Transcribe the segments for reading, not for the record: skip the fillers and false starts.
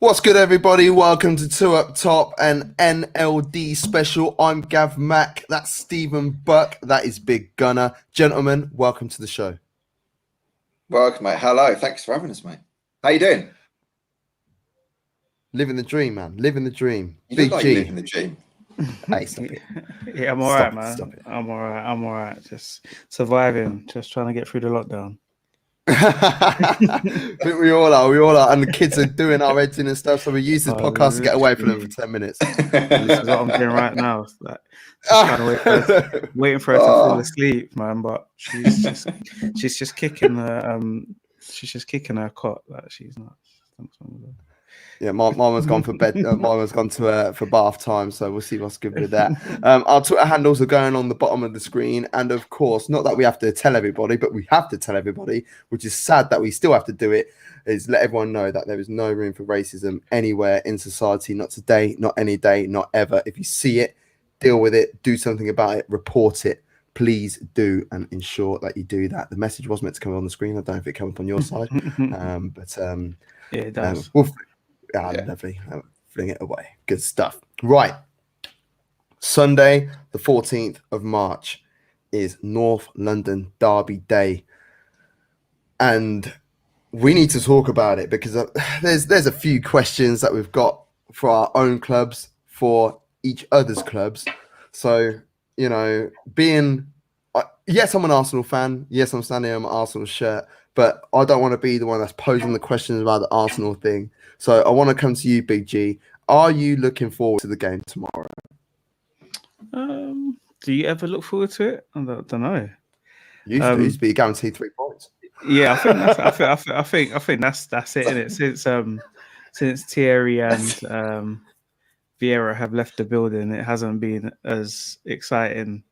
What's good, everybody? Welcome to Two Up Top, an NLD special. I'm Gav Mack. That's Stephen Buck. That is Big Gunner. Gentlemen, welcome to the show. Welcome, mate. Hello. Thanks for having us, mate. How you doing? Living the dream, man. Living the dream. You Big look like G. you're living the dream. Hey, stop it. Yeah, I'm all right, man. I'm all right. Just surviving. Just trying to get through the lockdown. we all are. And the kids are doing our editing and stuff, so we use this podcast to get away from them for 10 minutes. This is what I'm doing right now. It's like, waiting for her to fall asleep, man. But she's just kicking her cot. Like she's not. Yeah, Mama's gone for bed. Mama's gone to for bath time, so we'll see what's good with that. Our Twitter handles are going on the bottom of the screen, and of course, not that we have to tell everybody, but we have to tell everybody, which is sad that we still have to do it, is let everyone know that there is no room for racism anywhere in society, not today, not any day, not ever. If you see it, deal with it, do something about it, report it. Please do, and ensure that you do that. The message was meant to come on the screen. I don't know if it came up on your side, but yeah, it does. Lovely. Fling it away. Good stuff. Right. Sunday, the 14th of March is North London Derby Day. And we need to talk about it because there's a few questions that we've got for our own clubs, for each other's clubs. So, you know, yes, I'm an Arsenal fan. Yes, I'm standing on my Arsenal shirt. But I don't want to be the one that's posing the questions about the Arsenal thing. So I want to come to you, Big G. Are you looking forward to the game tomorrow? Do you ever look forward to it? I don't know. Used to be guaranteed 3 points. Yeah, I think that's it, innit? Since Thierry and Vieira have left the building, it hasn't been as exciting.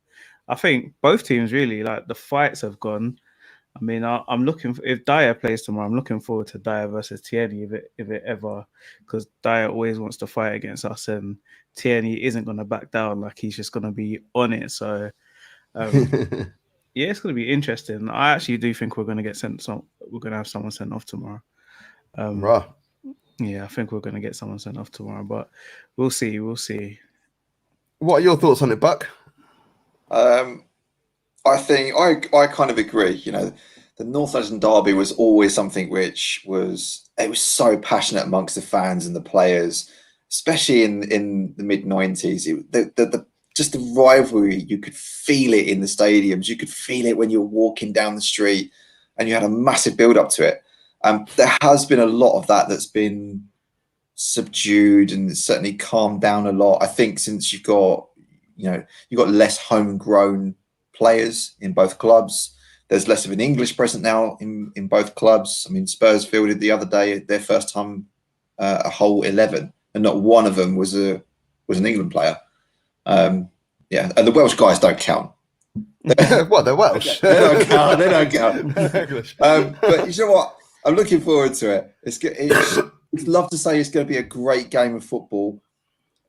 I think both teams really, like, the fights have gone. I mean, I'm looking for, if Dyer plays tomorrow, I'm looking forward to Dyer versus Tierney if it ever, because Dyer always wants to fight against us, and Tierney isn't going to back down. Like, he's just going to be on it. So, yeah, it's going to be interesting. I actually do think we're going to get we're going to have someone sent off tomorrow. Right. Yeah, I think we're going to get someone sent off tomorrow, but we'll see. What are your thoughts on it, Buck? I think I kind of agree. You know, the North London Derby was always something which was so passionate amongst the fans and the players, especially in the mid-90s. Just the rivalry, you could feel it in the stadiums. You could feel it when you were walking down the street, and you had a massive build-up to it. There has been a lot of that's been subdued and certainly calmed down a lot. I think since you've got less homegrown players in both clubs. There's less of an English presence now in both clubs. I mean, Spurs fielded the other day their first time a whole 11, and not one of them was an England player. And the Welsh guys don't count. What, they're Welsh? They don't count. They don't count. English. But you know what? I'm looking forward to it. It's love to say it's going to be a great game of football.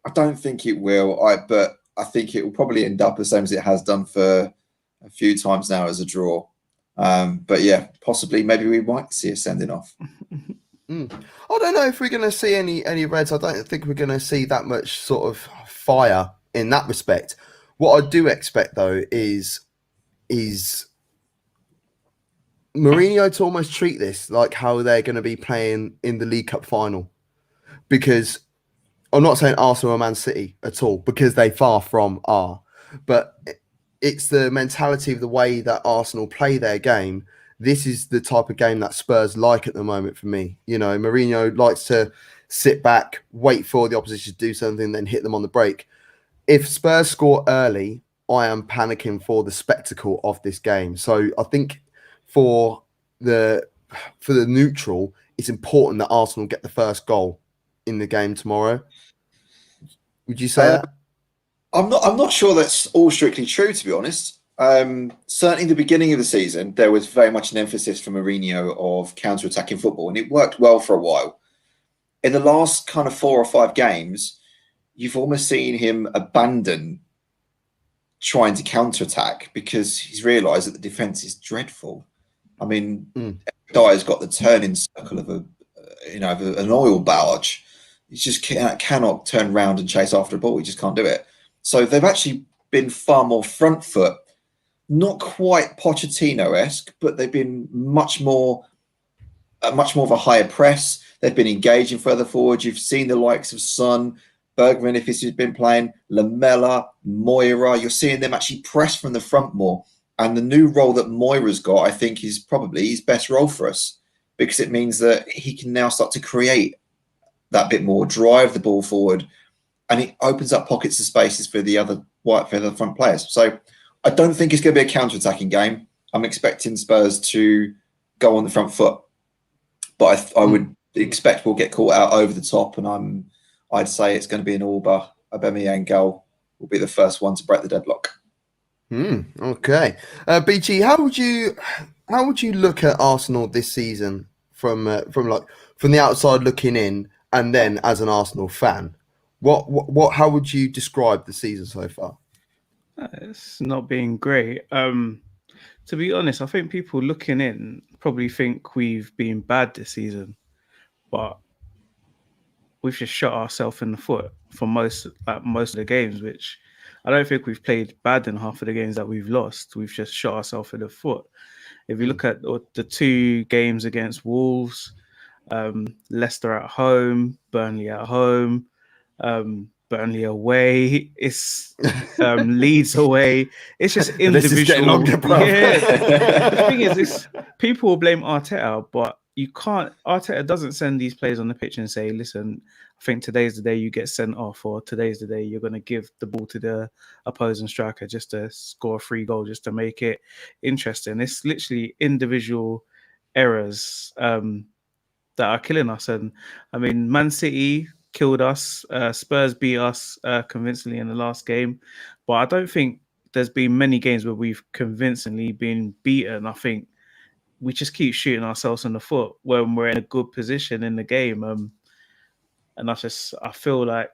I don't think it will. But I think it will probably end up the same as it has done for a few times now, as a draw. But yeah, possibly, maybe we might see a sending off. I don't know if we're going to see any Reds. I don't think we're going to see that much sort of fire in that respect. What I do expect, though, is Mourinho to almost treat this like how they're going to be playing in the League Cup final. Because I'm not saying Arsenal or Man City at all, because they far from are. But it's the mentality of the way that Arsenal play their game. This is the type of game that Spurs like at the moment for me. You know, Mourinho likes to sit back, wait for the opposition to do something, then hit them on the break. If Spurs score early, I am panicking for the spectacle of this game. So I think for the neutral, it's important that Arsenal get the first goal in the game tomorrow. Would you say that? I'm not sure that's all strictly true, to be honest. Certainly the beginning of the season, there was very much an emphasis from Mourinho of counter-attacking football, and it worked well for a while. In the last kind of 4 or 5 games, you've almost seen him abandon trying to counter-attack because he's realised that the defence is dreadful. I mean, Dyer's got the turning circle of an oil barge. He just cannot turn round and chase after a ball. He just can't do it. So they've actually been far more front foot, not quite Pochettino-esque, but they've been much more of a higher press. They've been engaging further forward. You've seen the likes of Son, Bergman, if he's been playing, Lamella, Moira. You're seeing them actually press from the front more. And the new role that Moira's got, I think, is probably his best role for us, because it means that he can now start to create that bit more, drive the ball forward, and it opens up pockets of spaces for the front players. So I don't think it's going to be a counter-attacking game. I'm expecting Spurs to go on the front foot, but I would expect we'll get caught out over the top, and I'd say it's going to be an Aubameyang goal will be the first one to break the deadlock. Okay, BG, how would you look at Arsenal this season from the outside looking in, and then as an Arsenal fan, how would you describe the season so far? It's not been great. To be honest, I think people looking in probably think we've been bad this season, but we've just shot ourselves in the foot for most of the games, which I don't think we've played bad in half of the games that we've lost. We've just shot ourselves in the foot. If you look at the 2 games against Wolves, Leicester at home, Burnley at home, Burnley away, it's Leeds away. It's just individual. This is getting longer, bro. Yeah. The thing is, people will blame Arteta, but you can't. Arteta doesn't send these players on the pitch and say, "Listen, I think today's the day you get sent off, or today's the day you're going to give the ball to the opposing striker just to score a free goal, just to make it interesting." It's literally individual errors that are killing us. And I mean, Man City killed us. Spurs beat us convincingly in the last game, but I don't think there's been many games where we've convincingly been beaten. I think we just keep shooting ourselves in the foot when we're in a good position in the game. And I feel like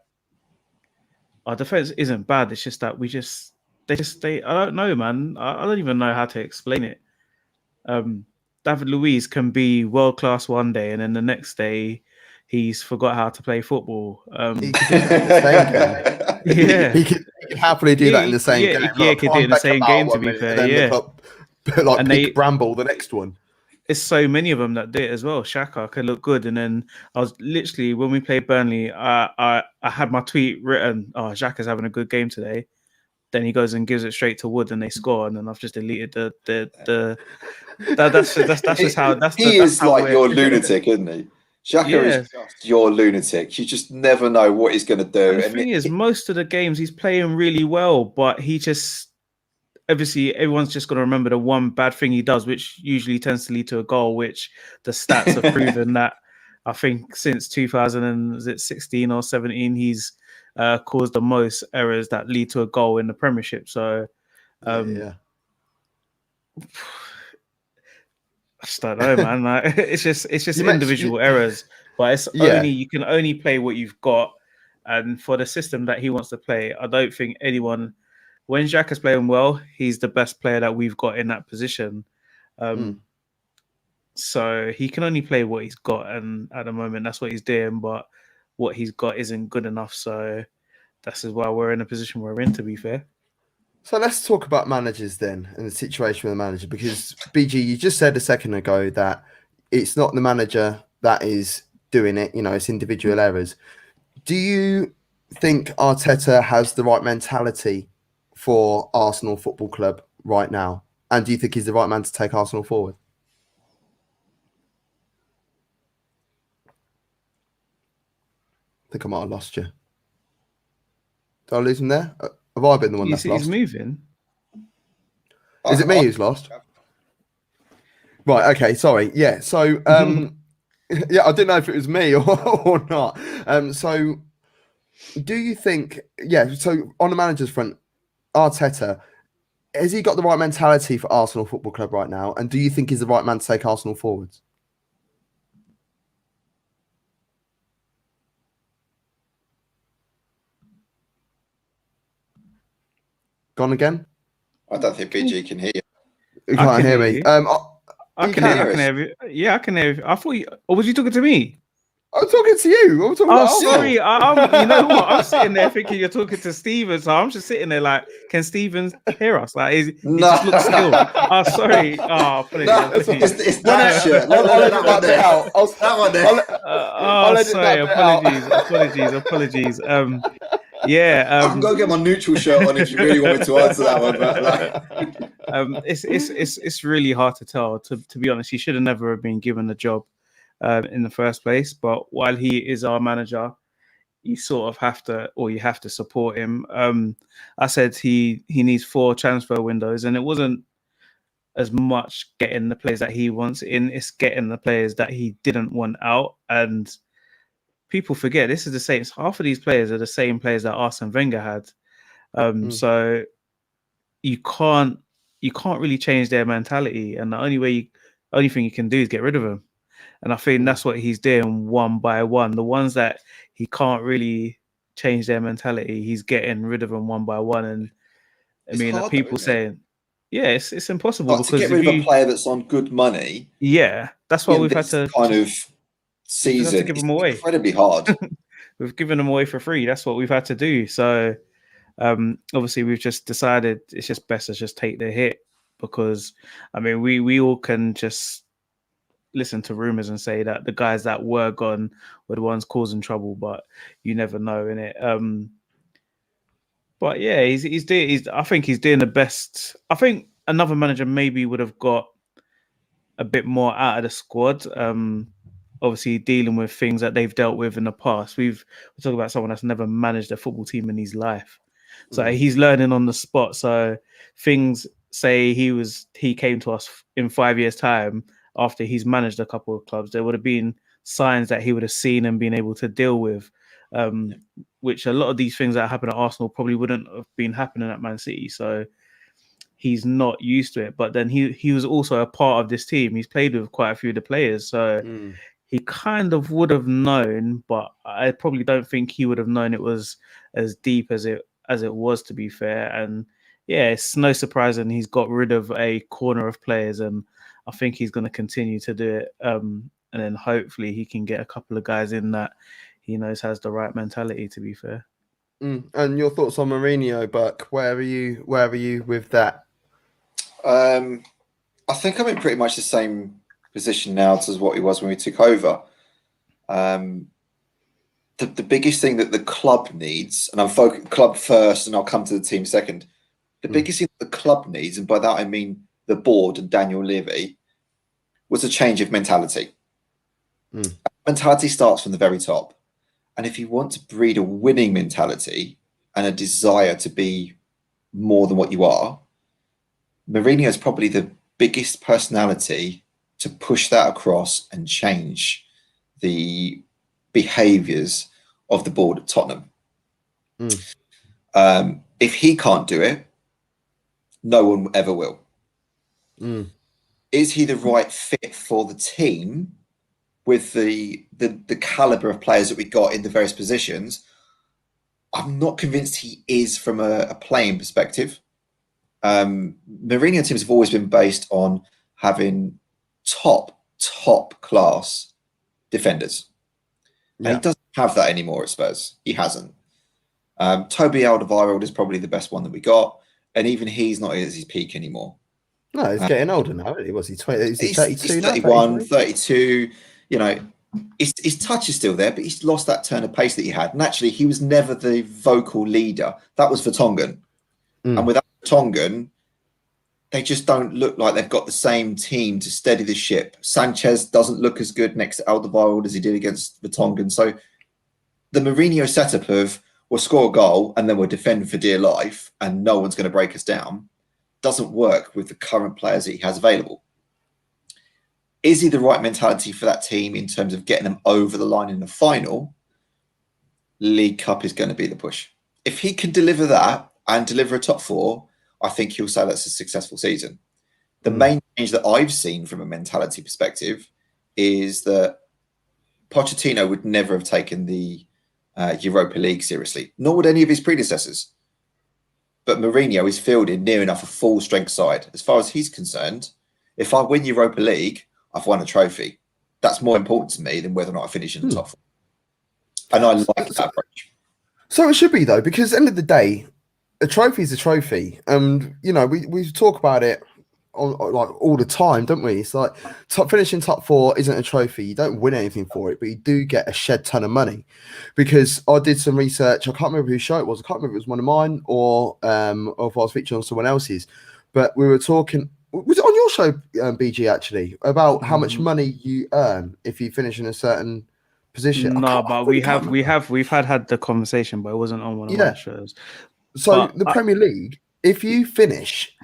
our defense isn't bad. It's just that I don't know, man. I don't even know how to explain it. David Luiz can be world class one day, and then the next day he's forgot how to play football. He could do that in the same game. Yeah, he could happily do that in the same game. Yeah, he could do it in the same game, to be fair. Yeah, and pick Bramble the next one. It's so many of them that do it as well. Xhaka can look good, and then I was literally, when we played Burnley, I had my tweet written, "Oh, Xhaka's having a good game today." Then he goes and gives it straight to Wood, and they score, and then I've just deleted that's just how he is like your lunatic, isn't he? Xhaka is just your lunatic. You just never know what he's going to do. And the thing is, most of the games he's playing really well, but he just, obviously everyone's just going to remember the one bad thing he does, which usually tends to lead to a goal, which the stats have proven that I think since 2016 or 17, he's caused the most errors that lead to a goal in the Premiership. So, I just don't know, man. Like, it's just individual errors, but it's only, you can only play what you've got. And for the system that he wants to play, I don't think anyone, when Xhaka's playing well, he's the best player that we've got in that position. So he can only play what he's got, and at the moment that's what he's doing, but what he's got isn't good enough. So that's why we're in a position we're in, to be fair. So let's talk about managers then, and the situation with the manager, because BG, you just said a second ago that it's not the manager that is doing it, it's individual errors. Do you think Arteta has the right mentality for Arsenal Football Club right now? And do you think he's the right man to take Arsenal forward? I think I might have lost you. Did I lose him there? Have I been the one that's lost? He's moving. Is it me who's lost? Right, okay, sorry. Yeah, so, I didn't know if it was me or not. So, do you think, so on the manager's front, Arteta, has he got the right mentality for Arsenal Football Club right now? And do you think he's the right man to take Arsenal forwards? Gone again? I don't think BG can hear you. You can't hear me. I can hear you. Yeah, I can hear you. I thought or was you talking to me? I'm talking to you. I'm talking Oh, about Arsenal. sorry. I'm. You know what? I'm sitting there thinking you're talking to Steven, so I'm just sitting there like, can Steven hear us? Like, he No. just looks still. Oh, sorry. Oh, apologies. No, apologies. it's that shirt. I'll edit That one that bit there. out. That one there. I'll edit Sorry. that bit out. Apologies. Yeah. I can go get my neutral shirt on if you really want me to answer that one. But like, It's really hard to tell. To be honest, he should have never have been given the job in the first place. But while he is our manager, you sort of have to, or you have to support him. I said he needs 4 transfer windows, and it wasn't as much getting the players that he wants in; it's getting the players that he didn't want out. And people forget this is the same. Half of these players are the same players that Arsene Wenger had. So you can't really change their mentality, and the only thing you can do is get rid of them. And I think that's what he's doing one by one. The ones that he can't really change their mentality, he's getting rid of them one by one. And I It's mean, hard though, people isn't it? saying, yeah, it's impossible Like, to because get rid of a player that's on good money, yeah, that's why in we've had this to kind of to season, give it's them away. incredibly hard. We've given them away for free. That's what we've had to do. So obviously we've just decided it's just best to just take the hit, because I mean we all can just listen to rumors and say that the guys that were gone were the ones causing trouble, but you never know, innit? But yeah, he's I think he's doing the best. I think another manager maybe would have got a bit more out of the squad. Obviously dealing with things that they've dealt with in the past. We're talking about someone that's never managed a football team in his life. So he's learning on the spot. So things, say he came to us in 5 years' time after he's managed a couple of clubs, there would have been signs that he would have seen and been able to deal with, which a lot of these things that happen at Arsenal probably wouldn't have been happening at Man City. So he's not used to it. But then he was also a part of this team. He's played with quite a few of the players. So he kind of would have known, but I probably don't think he would have known it was as deep as it was, to be fair. And yeah, it's no surprise, and he's got rid of a corner of players, and I think he's going to continue to do it. And then hopefully he can get a couple of guys in that he knows has the right mentality, to be fair. And your thoughts on Mourinho, Buck? Where are you with that? I think I'm in pretty much the same position now as what he was when we took over. The biggest thing that the club needs, and I'm focused club first, and I'll come to the team second. The biggest thing that the club needs, and by that I mean the board and Daniel Levy, was a change of mentality. Mentality starts from the very top, and if you want to breed a winning mentality and a desire to be more than what you are, Mourinho is probably the biggest personality to push that across and change the behaviours of the board at Tottenham. If he can't do it, no one ever will. Is he the right fit for the team with the calibre of players that we got in the various positions? I'm not convinced he is from a playing perspective. Mourinho teams have always been based on having top class defenders. And he doesn't have that anymore at Spurs. He hasn't. Toby Alderweireld is probably the best one that we got, and even he's not at his peak anymore. No, he's getting older now. Was he 20? Is he 32? He's 31, 32. You know, his touch is still there, but he's lost that turn of pace that he had. And actually, he was never the vocal leader. That was Vertonghen. And without Vertonghen, they just don't look like they've got the same team to steady the ship. Sanchez doesn't look as good next to Alderweireld as he did against Vertonghen. So the Mourinho setup of we'll score a goal and then we'll defend for dear life and no one's going to break us down doesn't work with the current players that he has available. Is he the right mentality for that team in terms of getting them over the line in the final? League Cup is going to be the push. If he can deliver that and deliver a top 4, I think he'll say that's a successful season. The main change that I've seen from a mentality perspective is that Pochettino would never have taken the Europa League seriously, nor would any of his predecessors. But Mourinho is fielding near enough a full strength side. As far as he's concerned, if I win Europa League, I've won a trophy. That's more important to me than whether or not I finish in the top 4. And I like that approach. So it should be, though, because at the end of the day, a trophy is a trophy. And, we talk about it like all the time, don't we? It's like finishing top 4 isn't a trophy. You don't win anything for it, but you do get a shed ton of money. Because I did some research. I can't remember whose show it was. I can't remember if it was one of mine or if I was featured on someone else's. But we were talking. Was it on your show, BG, actually, about how much money you earn if you finish in a certain position? No, but we've had the conversation, but it wasn't on one of my shows. So the Premier League, if you finish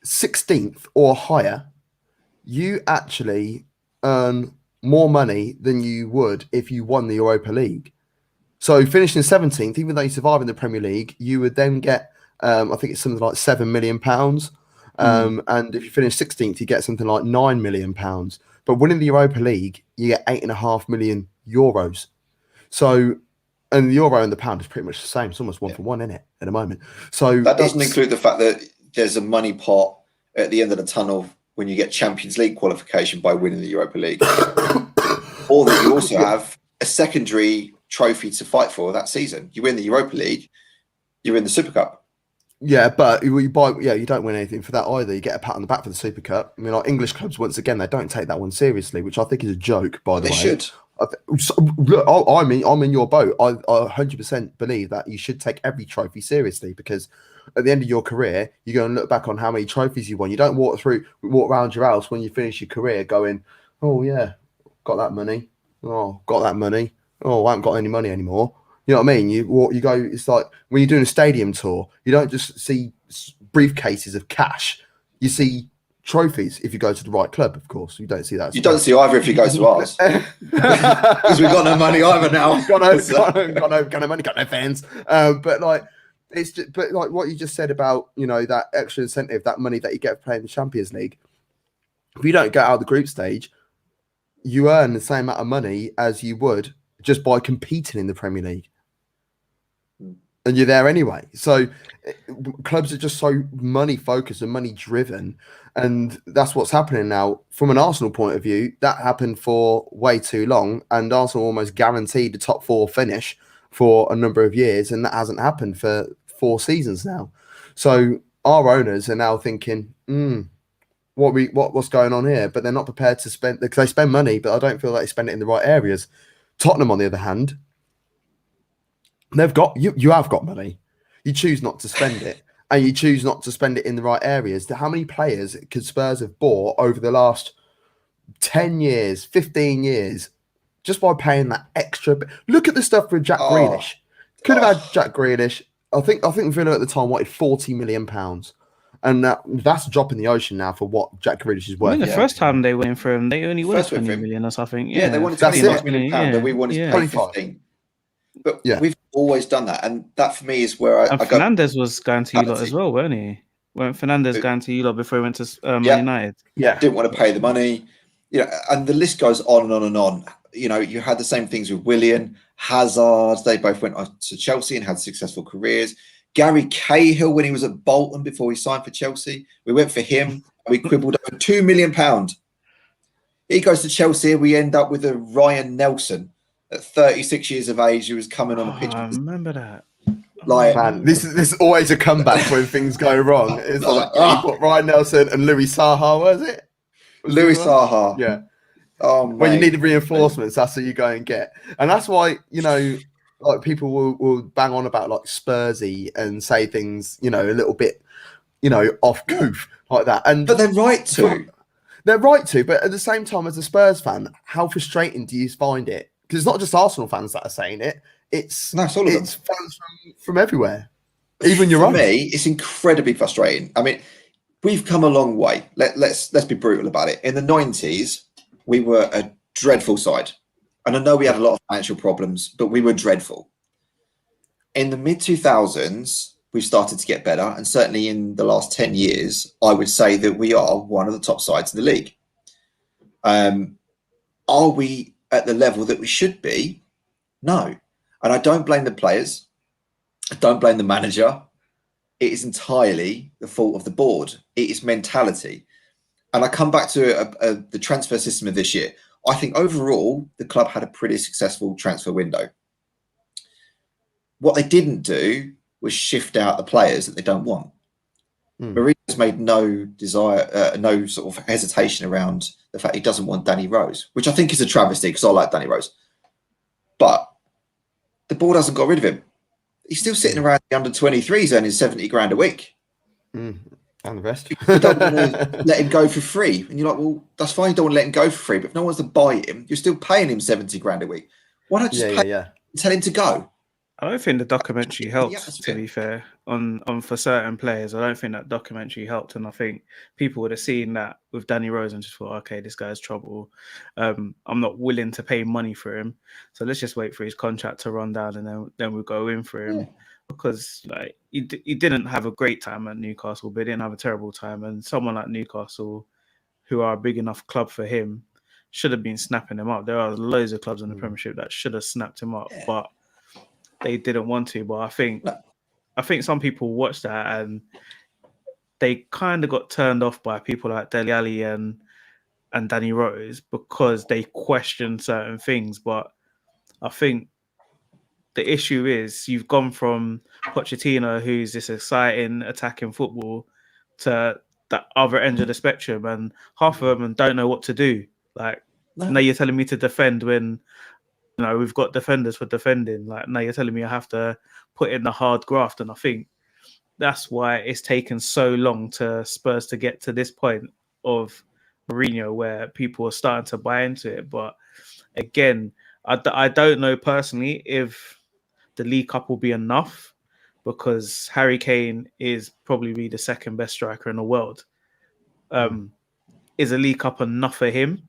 16th or higher, you actually earn more money than you would if you won the Europa League. So finishing 17th, even though you survive in the Premier League, you would then get, I think it's something like £7 million. And if you finish 16th, you get something like £9 million. But winning the Europa League, you get €8.5 million. So, and the euro and the pound is pretty much the same. It's almost one for one, isn't it, at the moment? So that doesn't include the fact that there's a money pot at the end of the tunnel when you get Champions League qualification by winning the Europa League, or that you also have a secondary trophy to fight for that season. You win the Europa League, you're in the Super Cup. Yeah, but you don't win anything for that either. You get a pat on the back for the Super Cup. I mean, like English clubs, once again, they don't take that one seriously, which I think is a joke, by the way. They should. I'm in your boat. I 100% believe that you should take every trophy seriously, because at the end of your career, you go and look back on how many trophies you won. You don't walk around your house when you finish your career going, oh yeah, got that money. Oh, got that money. Oh, I haven't got any money anymore. You know what I mean? You go. It's like when you're doing a stadium tour, you don't just see briefcases of cash. You see trophies if you go to the right club, of course. You don't see that. You don't see either if you go to ours. Because we've got no money either now. got no money, got no fans. But like what you just said about, that extra incentive, that money that you get for playing the Champions League. If you don't get out of the group stage, you earn the same amount of money as you would just by competing in the Premier League. And you're there anyway. So clubs are just so money focused and money driven. And that's what's happening now. From an Arsenal point of view, that happened for way too long. And Arsenal almost guaranteed the top 4 finish for a number of years. And that hasn't happened for 4 seasons now. So our owners are now thinking, what's going on here? But they're not prepared to spend, because they spend money, but I don't feel like they spend it in the right areas. Tottenham, on the other hand, they've got you have got money. You choose not to spend it, and you choose not to spend it in the right areas. How many players could Spurs have bought over the last 10 years, 15 years, just by paying that extra? Look at the stuff for Jack Grealish. Could have had Jack Grealish. I think Villa at the time wanted £40 million. And that's a drop in the ocean now for what Jack Grealish is worth. I think the first time they went in for him, they only wanted 20 million or something. Yeah, they wanted £25 million, and we wanted to pay 15. But we've always done that, and that for me is where I go. Fernandes was going to you lot as well, weren't he? Weren't Fernandes going to you lot before he went to Man United? Yeah, didn't want to pay the money. And the list goes on and on and on. You had the same things with Willian, Hazard. They both went to Chelsea and had successful careers. Gary Cahill, when he was at Bolton before he signed for Chelsea, we went for him. And we quibbled over £2 million. He goes to Chelsea. We end up with a Ryan Nelson at 36 years of age who was coming on a pitch. I remember that. Man, this is always a comeback when things go wrong. It's like you put Ryan Nelson and Louis Saha, was it? Louis Saha. Yeah. Oh, when you needed reinforcements, that's what you go and get. And that's why, like people will bang on about like Spursy and say things, a little bit, off goof like that. But they're right to. They're right to. But at the same time, as a Spurs fan, how frustrating do you find it? Because it's not just Arsenal fans that are saying it. It's fans from everywhere, even your own. For me, it's incredibly frustrating. I mean, we've come a long way. Let's be brutal about it. In the 90s, we were a dreadful side. And I know we had a lot of financial problems, but we were dreadful. In the mid-2000s, we've started to get better. And certainly in the last 10 years, I would say that we are one of the top sides in the league. Are we at the level that we should be? No. And I don't blame the players. I don't blame the manager. It is entirely the fault of the board. It is mentality. And I come back to the transfer system of this year. I think overall the club had a pretty successful transfer window. What they didn't do was shift out the players that they don't want. Mourinho's made no sort of hesitation around the fact he doesn't want Danny Rose, which I think is a travesty because I like Danny Rose. But the board hasn't got rid of him. He's still sitting around the under 23s earning 70 grand a week. And the rest. You don't want to let him go for free. And you're like, well, that's fine. You don't want to let him go for free. But if no one wants to buy him, you're still paying him 70 grand a week. Why not just pay him and tell him to go? I don't think the documentary helped, to be fair, on for certain players. I don't think that documentary helped. And I think people would have seen that with Danny Rose and just thought, okay, this guy's trouble. I'm not willing to pay money for him. So let's just wait for his contract to run down and then we'll go in for him. Yeah. Because like he didn't have a great time at Newcastle, but he didn't have a terrible time. And someone like Newcastle, who are a big enough club for him, should have been snapping him up. There are loads of clubs in the Premiership that should have snapped him up, but they didn't want to. But I think some people watched that and they kind of got turned off by people like Dele Alli and Danny Rose because they questioned certain things. But I think the issue is you've gone from Pochettino, who's this exciting attacking football, to the other end of the spectrum, and half of them don't know what to do. Like now you're telling me to defend when we've got defenders for defending. Like now you're telling me I have to put in the hard graft, and I think that's why it's taken so long to Spurs to get to this point of Mourinho, where people are starting to buy into it. But again, I don't know personally if the League Cup will be enough, because Harry Kane is probably the second best striker in the world. Is a League Cup enough for him?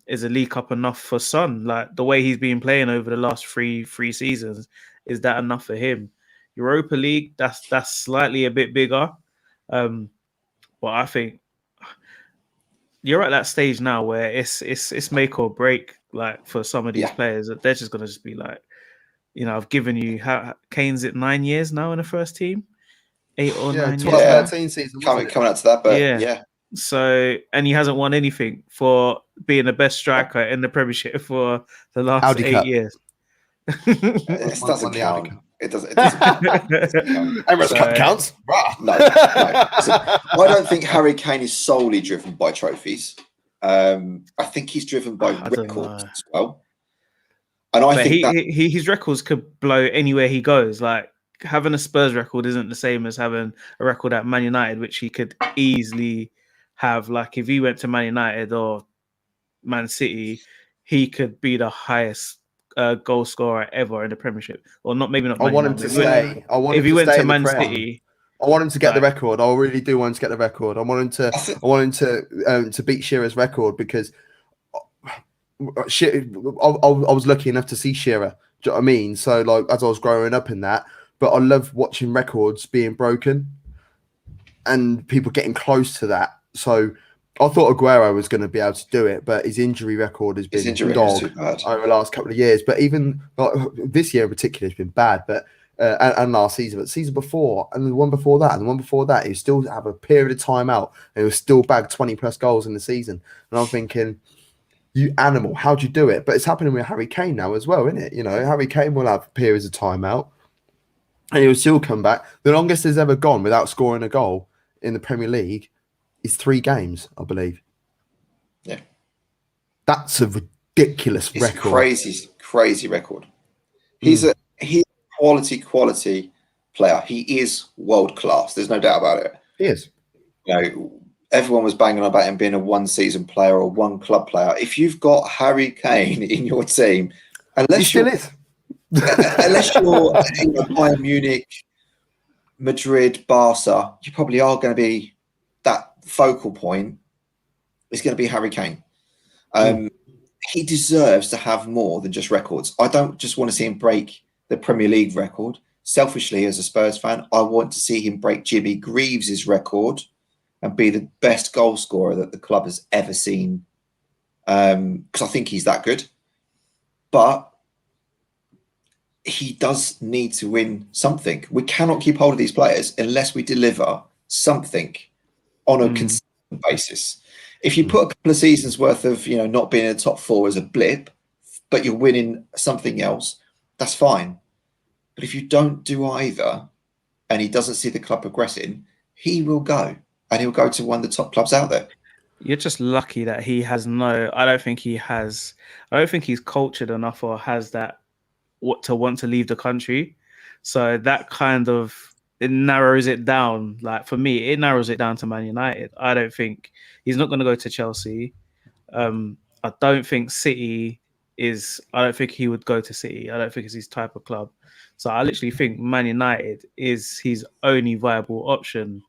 Is a League Cup enough for Son? Like the way he's been playing over the last three seasons, is that enough for him? Europa League, that's slightly a bit bigger. But I think you're at that stage now where it's make or break. Like for some of these players, they're just gonna just be like, I've given you Kane's at 9 years now in the first team, 8 or 9 years. 13 season, coming out to that, but yeah. So, and he hasn't won anything for being the best striker in the Premiership for the last Audi 8 Cup. years. It doesn't count. It doesn't count. Emirates Cup counts. No. So, I don't think Harry Kane is solely driven by trophies. I think he's driven by records as well. And I think his records could blow anywhere he goes. Like having a Spurs record isn't the same as having a record at Man United, which he could easily have. Like if he went to Man United or Man City, he could be the highest goal scorer ever in the Premiership. Or not, maybe not. I want him to stay. If he went to Man City, I want him to get the record. I really do want him to get the record. I want him to beat Shearer's record, because I was lucky enough to see Shearer. Do you know what I mean? So, like, as I was growing up in that, but I love watching records being broken and people getting close to that. So, I thought Aguero was going to be able to do it, but his injury record has been dog over the last couple of years. But even this year in particular has been bad. But and last season, but season before, and the one before that, and the one before that, he still have a period of time out, and he was still bagged 20 plus goals in the season. And I'm thinking, you animal, how'd you do it? But it's happening with Harry Kane now as well, isn't it? Harry Kane will have periods of time out and he'll still come back. The longest he's ever gone without scoring a goal in the Premier League is 3 games, I believe. Yeah. That's a ridiculous record. Crazy record. He's a quality player. He is world class. There's no doubt about it. He is. Everyone was banging on about him being a one-season player or one club player. If you've got Harry Kane in your team, unless you're Bayern Munich, Madrid, Barca, you probably are going to be that focal point. Is going to be Harry Kane. He deserves to have more than just records. I don't just want to see him break the Premier League record. Selfishly, as a Spurs fan, I want to see him break Jimmy Greaves' record and be the best goal scorer that the club has ever seen, because I think he's that good. But he does need to win something. We cannot keep hold of these players unless we deliver something on a consistent basis. If you put a couple of seasons worth of not being in the top four as a blip, but you're winning something else, that's fine. But if you don't do either, and he doesn't see the club progressing, he will go, and he'll go to one of the top clubs out there. You're just lucky that he has no. I don't think he's cultured enough or has that to want to leave the country. So that kind of it narrows it down. Like for me, it narrows it down to Man United. I don't think he's not going to go to Chelsea. I don't think City is. I don't think he would go to City. I don't think it's his type of club. So I literally think Man United is his only viable option.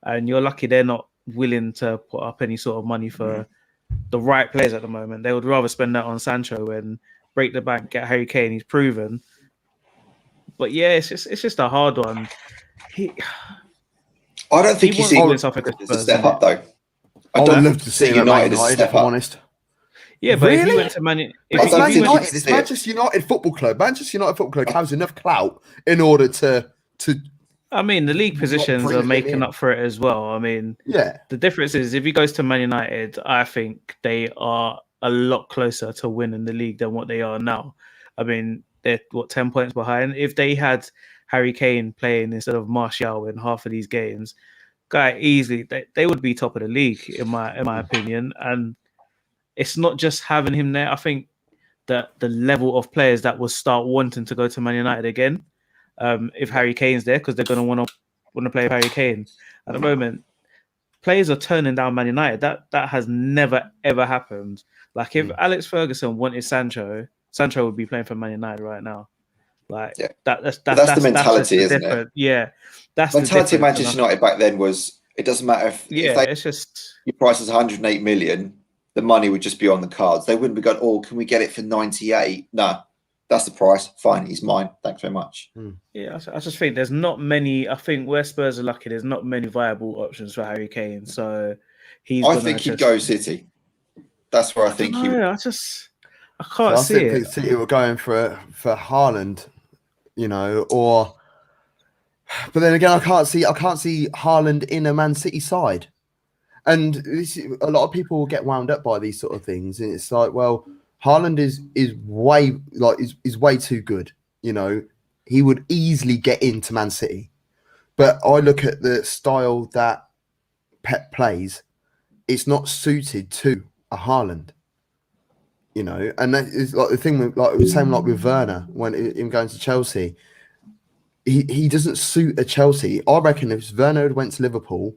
And you're lucky they're not willing to put up any sort of money for the right players at the moment. They would rather spend that on Sancho and break the bank, get Harry Kane. He's proven. But yeah, it's just a hard one. I don't think he's doing something as a step up though. I would love to see United as a step up. Honest. Yeah, but if he went to Man United, it's Manchester United Football Club. Manchester United Football Club has enough clout in order to. I mean, the league positions are making up for it as well. I mean, yeah. The difference is if he goes to Man United, I think they are a lot closer to winning the league than what they are now. I mean, they're 10 points behind. If they had Harry Kane playing instead of Martial in half of these games, easily they would be top of the league in my opinion. And it's not just having him there. I think that the level of players that will start wanting to go to Man United again. If Harry Kane's there, because they're going to want to play with Harry Kane. At the moment, players are turning down Man United. That has never ever happened. Like if Alex Ferguson wanted Sancho would be playing for Man United right now. Like that's the mentality, isn't it? Yeah, that's the mentality of Manchester United back then was it doesn't matter if it's just your price is 108 million, the money would just be on the cards. They wouldn't be going, oh, can we get it for 98? No. That's the price. Fine, he's mine. Thanks very much. Yeah, I just think there's not many. I think where Spurs are lucky, there's not many viable options for Harry Kane. So I think he'd go City. That's where I think he would. I can't see it. City were going for Haaland, or. But then again, I can't see Haaland in a Man City side, and a lot of people will get wound up by these sort of things, and it's like, well. Haaland is way too good. He would easily get into Man City, but I look at the style that Pep plays. It's not suited to a Haaland. And that is like the thing with same like with Werner when him going to Chelsea. He doesn't suit a Chelsea. I reckon if Werner had went to Liverpool,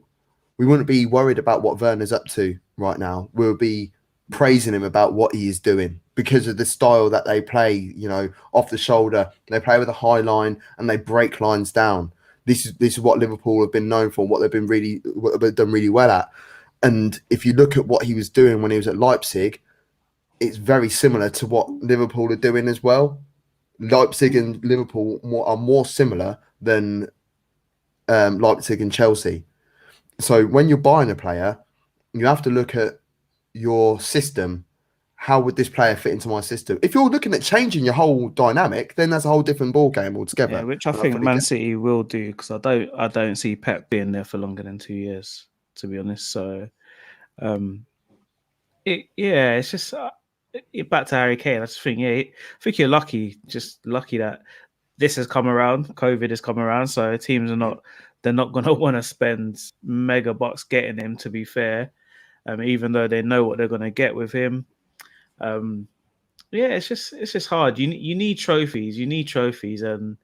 we wouldn't be worried about what Werner's up to right now. We'll be praising him about what he is doing because of the style that they play, off the shoulder. They play with a high line and they break lines down. This is what Liverpool have been known for, what they've done really well at. And if you look at what he was doing when he was at Leipzig, it's very similar to what Liverpool are doing as well. Leipzig and Liverpool are more similar than Leipzig and Chelsea. So when you're buying a player, you have to look at your system. How would this player fit into my system? If you're looking at changing your whole dynamic, then that's a whole different ball game altogether. Yeah, which I think Man City will do because I don't see Pep being there for longer than 2 years, to be honest. So, it's just back to Harry Kane. I just think I think you're lucky, just lucky that this has come around. COVID has come around, so teams are not going to want to spend mega bucks getting him. To be fair. Even though they know what they're going to get with him, it's just hard. You need trophies. You need trophies, and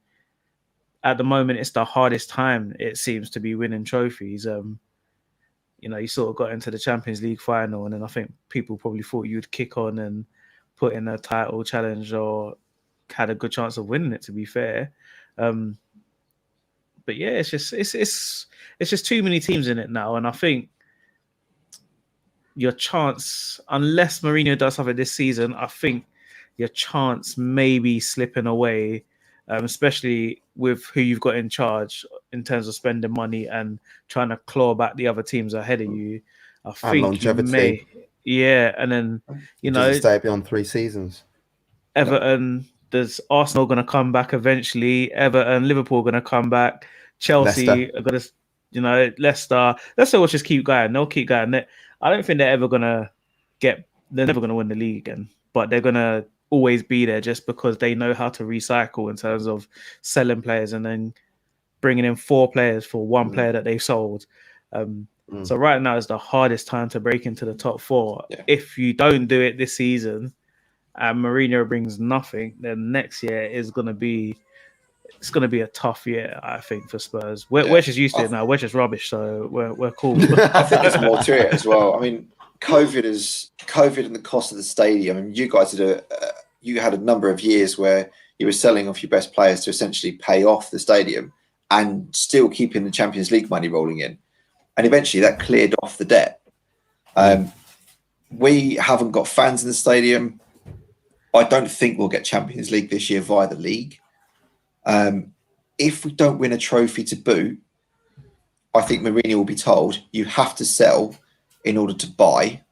at the moment, it's the hardest time it seems to be winning trophies. You sort of got into the Champions League final, and then I think people probably thought you'd kick on and put in a title challenge or had a good chance of winning it. To be fair, but yeah, it's just too many teams in it now, and I think. Your chance, unless Mourinho does something this season, I think your chance may be slipping away, especially with who you've got in charge in terms of spending money and trying to claw back the other teams ahead of you. I think longevity. And then stay beyond 3 seasons. Everton, there's Arsenal going to come back eventually. Everton, Liverpool going to come back. Chelsea are going to. Leicester will just keep going. They'll keep going. I don't think they're ever gonna they're never gonna win the league again, but they're gonna always be there just because they know how to recycle in terms of selling players and then bringing in 4 players for one player that they've sold. So right now is the hardest time to break into the top 4. Yeah. If you don't do it this season and Mourinho brings nothing, then next year is gonna be a tough year, I think, for Spurs. We're just used to it now. We're just rubbish, so we're cool. I think there's more to it as well. I mean, COVID and the cost of the stadium. I mean, you guys you had a number of years where you were selling off your best players to essentially pay off the stadium and still keeping the Champions League money rolling in. And eventually that cleared off the debt. We haven't got fans in the stadium. I don't think we'll get Champions League this year via the league. If we don't win a trophy to boot, I think Mourinho will be told you have to sell in order to buy.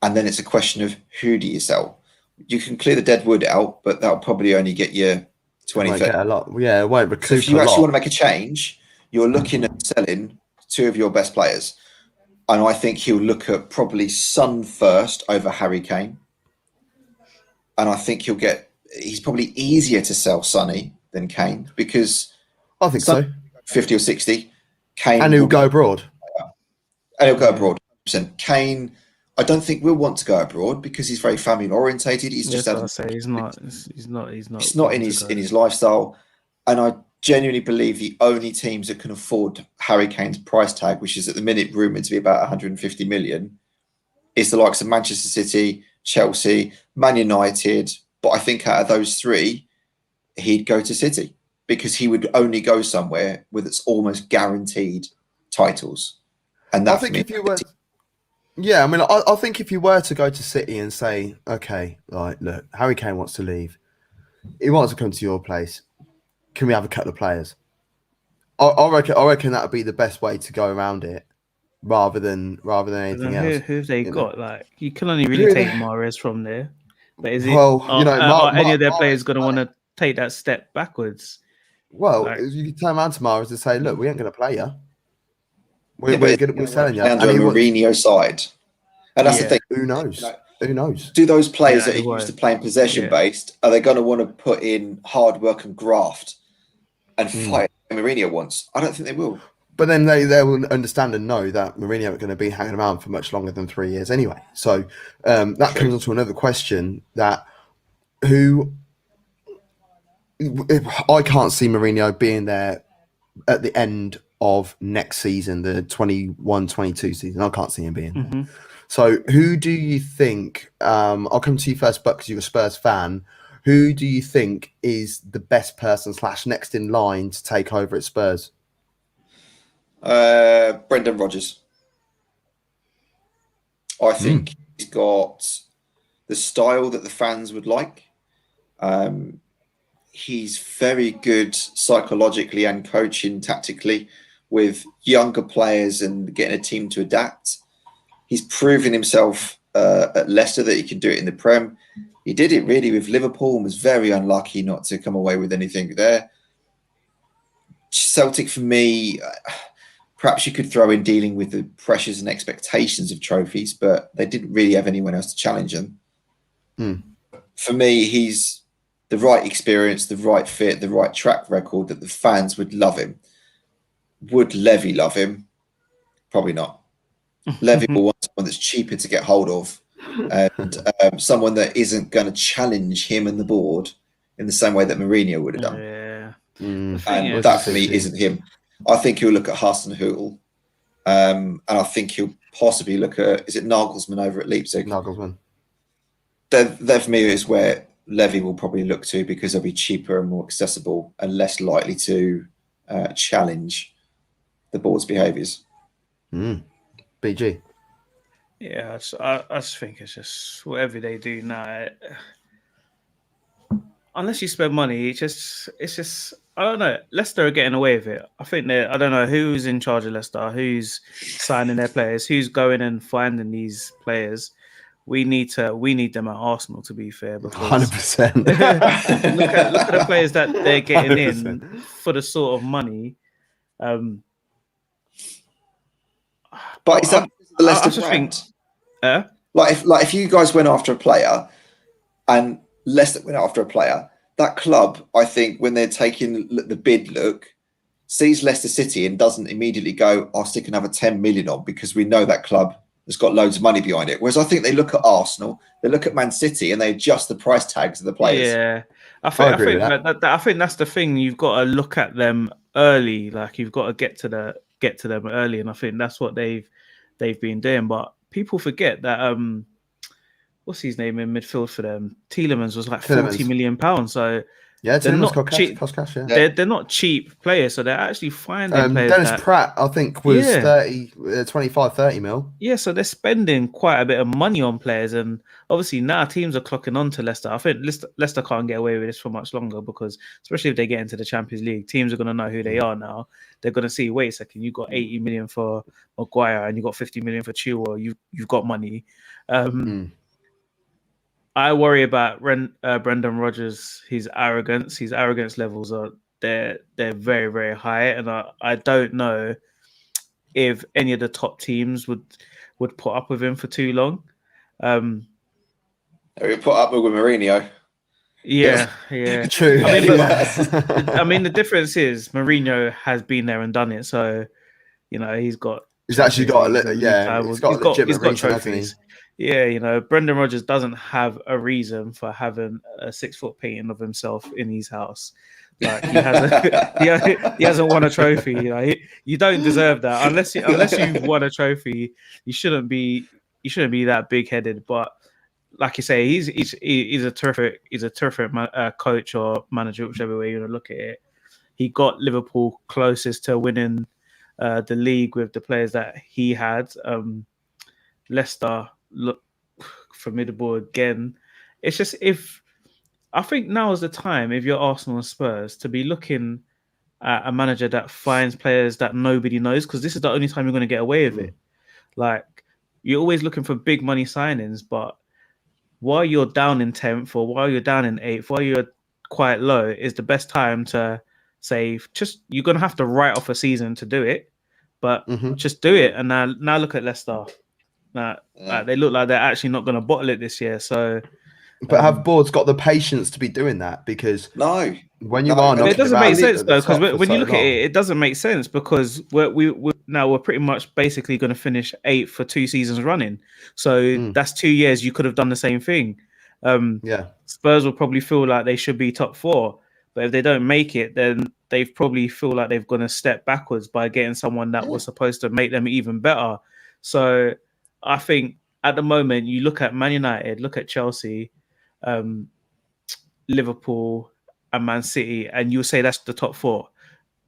And then it's a question of who do you sell? You can clear the dead wood out, but that'll probably only get you 20. Might get a lot. Yeah, it won't recoup. So if you actually want to make a change, you're looking at selling 2 of your best players. And I think he'll look at probably Son first over Harry Kane. And I think he's probably easier to sell Sonny than Kane because I think so. 50 or 60. Kane and he'll go abroad. And he'll go abroad. 100%. Kane, I don't think will want to go abroad because he's very family orientated. He's just he's not It's not in his lifestyle. And I genuinely believe the only teams that can afford Harry Kane's price tag, which is at the minute rumoured to be about 150 million, is the likes of Manchester City, Chelsea, Man United. But I think out of those 3, he'd go to City because he would only go somewhere with its almost guaranteed titles. And I think if you were, I think if you were to go to City and say, okay, like, look, Harry Kane wants to leave, he wants to come to your place. Can we have a couple of players? I reckon that would be the best way to go around it, rather than anything else. Who've they got? Like, you can only really take Mahrez from there. But is it? Are any of their players going to want to take that step backwards? Well, you can turn around to Mahrez and say, look, we ain't going to play you. We're selling you. Under a Mourinho side. And that's the thing. Who knows? Who knows? Do those players that are used to playing possession-based, are they going to want to put in hard work and graft and fight Mourinho wants? I don't think they will. But then they will understand and know that Mourinho are going to be hanging around for much longer than 3 years anyway. So that comes on to another question that I can't see Mourinho being there at the end of next season, the 21-22 season. I can't see him being there. So who do you think, I'll come to you first, Buck, because you're a Spurs fan. Who do you think is the best person / next in line to take over at Spurs? Brendan Rodgers. I think he's got the style that the fans would like. He's very good psychologically and coaching tactically with younger players and getting a team to adapt. He's proven himself at Leicester that he can do it in the Prem. He did it really with Liverpool and was very unlucky not to come away with anything there. Celtic, for me, perhaps you could throw in dealing with the pressures and expectations of trophies, but they didn't really have anyone else to challenge them. For me, he's the right experience, the right fit, the right track record that the fans would love him. Would Levy love him? Probably not. Levy will want someone that's cheaper to get hold of and someone that isn't going to challenge him and the board in the same way that Mourinho would have done. And that, for me, isn't him. I think he'll look at Hasenhüttl, and I think he'll possibly look at, is it Nagelsmann over at Leipzig? Nagelsmann. That for me is where Levy will probably look to because they'll be cheaper and more accessible and less likely to challenge the board's behaviours. BG. Yeah, I just think it's just whatever they do now. Unless you spend money, it's just I don't know. Leicester are getting away with it. I think I don't know who's in charge of Leicester, who's signing their players, who's going and finding these players. We need them at Arsenal, to be fair. 100%. look at the players that they're getting 100%. in for the sort of money. But is that the Leicester just brand. think, If you guys went after a player and Leicester went after a player, that club, I think, when they're taking the bid look, sees Leicester City and doesn't immediately go, I'll stick another 10 million on because we know that club has got loads of money behind it. Whereas I think they look at Arsenal, they look at Man City, and they adjust the price tags of the players. Yeah, I agree think with I think that's the thing. You've got to look at them early. Like you've got to get to them early, and I think that's what they've been doing. But people forget that what's his name in midfield for them? Tielemans was like £40 million. So yeah, they're Tielemans not cheap. cost cash, yeah. They're not cheap players, so they're actually finding players. Dennis Pratt, I think, was 25, 30 mil. Yeah, so they're spending quite a bit of money on players, and obviously now teams are clocking on to Leicester. I think Leicester can't get away with this for much longer because, especially if they get into the Champions League, teams are going to know who they are now. They're going to see, wait a second, you got 80 million for Maguire and you got 50 million for Chilwell. You've got money. I worry about Brendan Rodgers. His arrogance levels are they're very, very high, and I don't know if any of the top teams would put up with him for too long. We put up with Mourinho. Yeah. True. I mean, the difference is Mourinho has been there and done it, so he's actually got he's got trophies. Yeah, Brendan Rodgers doesn't have a reason for having a 6-foot painting of himself in his house. Like he hasn't won a trophy. You don't deserve that unless you've won a trophy. You shouldn't be that big headed. But like you say, he's a terrific coach or manager, whichever way you want to look at it. He got Liverpool closest to winning the league with the players that he had. Leicester look formidable again. It's just I think now is the time, if you're Arsenal and Spurs, to be looking at a manager that finds players that nobody knows, because this is the only time you're going to get away with it. Like, you're always looking for big money signings, but while you're down in 10th or while you're down in 8th, while you're quite low, is the best time to say, you're going to have to write off a season to do it, but just do it. And now look at Leicester. They look like they're actually not going to bottle it this year, so... But have boards got the patience to be doing that? Because when you are not, it doesn't make sense though. Because when you look at it, it doesn't make sense because we're pretty much basically going to finish 8th for 2 seasons running. So that's 2 years you could have done the same thing. Spurs will probably feel like they should be top 4, but if they don't make it, then they probably feel like they've gone a step backwards by getting someone that was supposed to make them even better. So I think at the moment you look at Man United, look at Chelsea. Liverpool and Man City, and you'll say that's the top 4.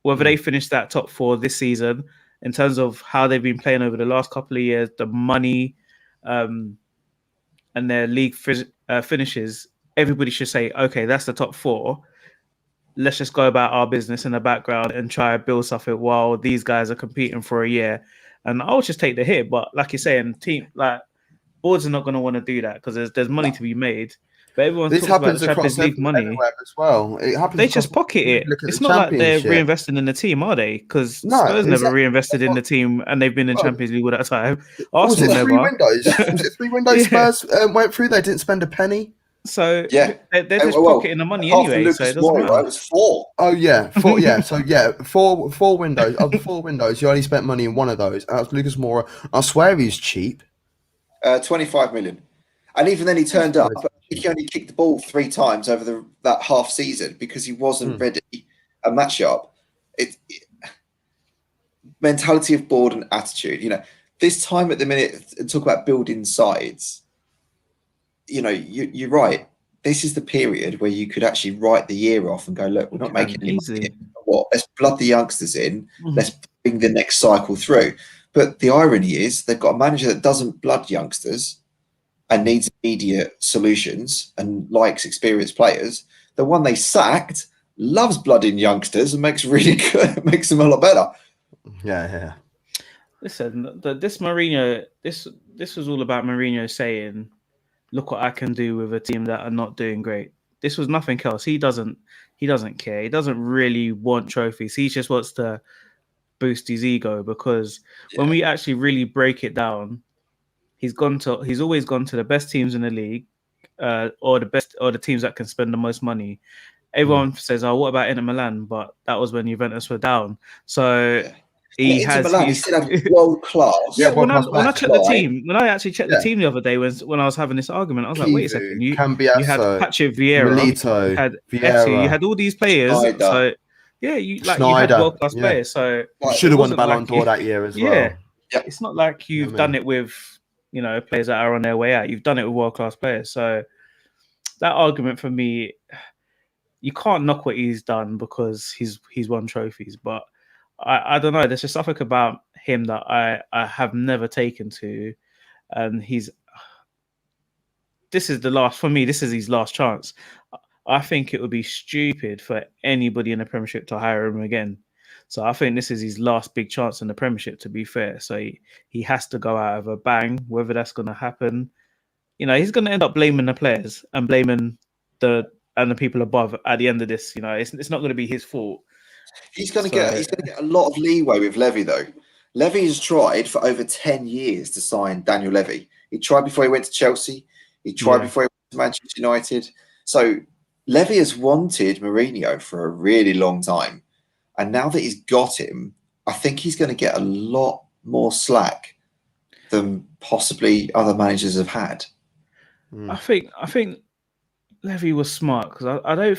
Whether they finish that top 4 this season, in terms of how they've been playing over the last couple of years, the money, and their league finishes, everybody should say, okay, that's the top 4. Let's just go about our business in the background and try to build something while these guys are competing for a year. And I'll just take the hit. But like you're saying, boards are not going to want to do that because there's money to be made. But everyone talks about the Champions League money as well. It happens. They just pocket it. It's not like they're reinvesting in the team, are they? Because Spurs never reinvested in the team, and they've been in Champions League all that time. Arsenal never. Was it 3 windows? Spurs went through. They didn't spend a penny. So they're just pocketing the money anyway. So it doesn't matter. Right? It was 4. Oh yeah, 4. Yeah, so four windows. Of the 4 windows, you only spent money in one of those. That was Lucas Moura. I swear he's cheap. 25 million. And even then he turned up. He only kicked the ball 3 times over that half season because he wasn't ready and match up. Mentality of board and attitude. This time at the minute, talk about building sides. You're right. This is the period where you could actually write the year off and go, look, we're not making any money. Let's blood the youngsters in. Let's bring the next cycle through. But the irony is they've got a manager that doesn't blood youngsters and needs immediate solutions and likes experienced players. The one they sacked loves blooding youngsters and makes them a lot better. Yeah. Listen, this Mourinho, this was all about Mourinho saying, look what I can do with a team that are not doing great. This was nothing else. He doesn't care. He doesn't really want trophies. He just wants to boost his ego, because when we actually really break it down, he's always gone to the best teams in the league, or the teams that can spend the most money. Everyone says, "Oh, what about Inter Milan?" But that was when Juventus were down. So he Inter has. Milan, he still had world class. Yeah, when I world-class checked the team, when I actually checked the team the other day, when I was having this argument, I was like, "Wait a second, you had Cambiasso, Patrick Vieira, Milito, you had Vieira, you had all these players." Schneider. So you had Schneider, world class players. So should have won the wasn't Ballon like d'Or that year as well. Yeah. It's not like you've done it with players that are on their way out. You've done it with world class players. So that argument for me, you can't knock what he's done because he's won trophies. But I don't know. There's just something about him that I have never taken to, and this is his last chance. I think it would be stupid for anybody in the Premiership to hire him again. So I think this is his last big chance in the Premiership, to be fair. So he has to go out of a bang. Whether that's going to happen, he's going to end up blaming the players and blaming the people above at the end of this. It's not going to be his fault. He's going to get a lot of leeway with Levy, though. Levy has tried for over 10 years to sign Daniel Levy. He tried before he went to Chelsea. He tried before he went to Manchester United. So Levy has wanted Mourinho for a really long time. And now that he's got him, I think he's going to get a lot more slack than possibly other managers have had. I think Levy was smart, because I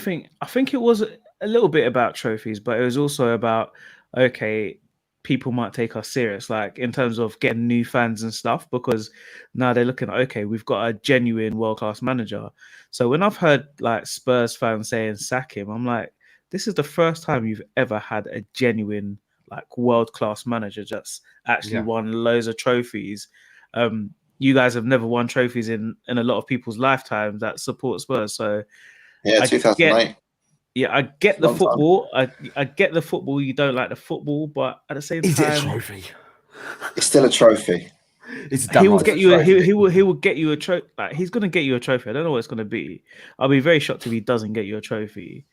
think it was a little bit about trophies, but it was also about, okay, people might take us serious, like in terms of getting new fans and stuff, because now they're looking at, okay, we've got a genuine world-class manager. So when I've heard like Spurs fans saying sack him, I'm like, this is the first time you've ever had a genuine like world-class manager that's actually won loads of trophies. You guys have never won trophies in a lot of people's lifetimes that support Spurs. So 2008. I get the football. I get the football. You don't like the football, but at the same time, is it a trophy? It's still a trophy. He will get you. He will get you a trophy. Like, he's going to get you a trophy. I don't know what it's going to be. I'll be very shocked if he doesn't get you a trophy.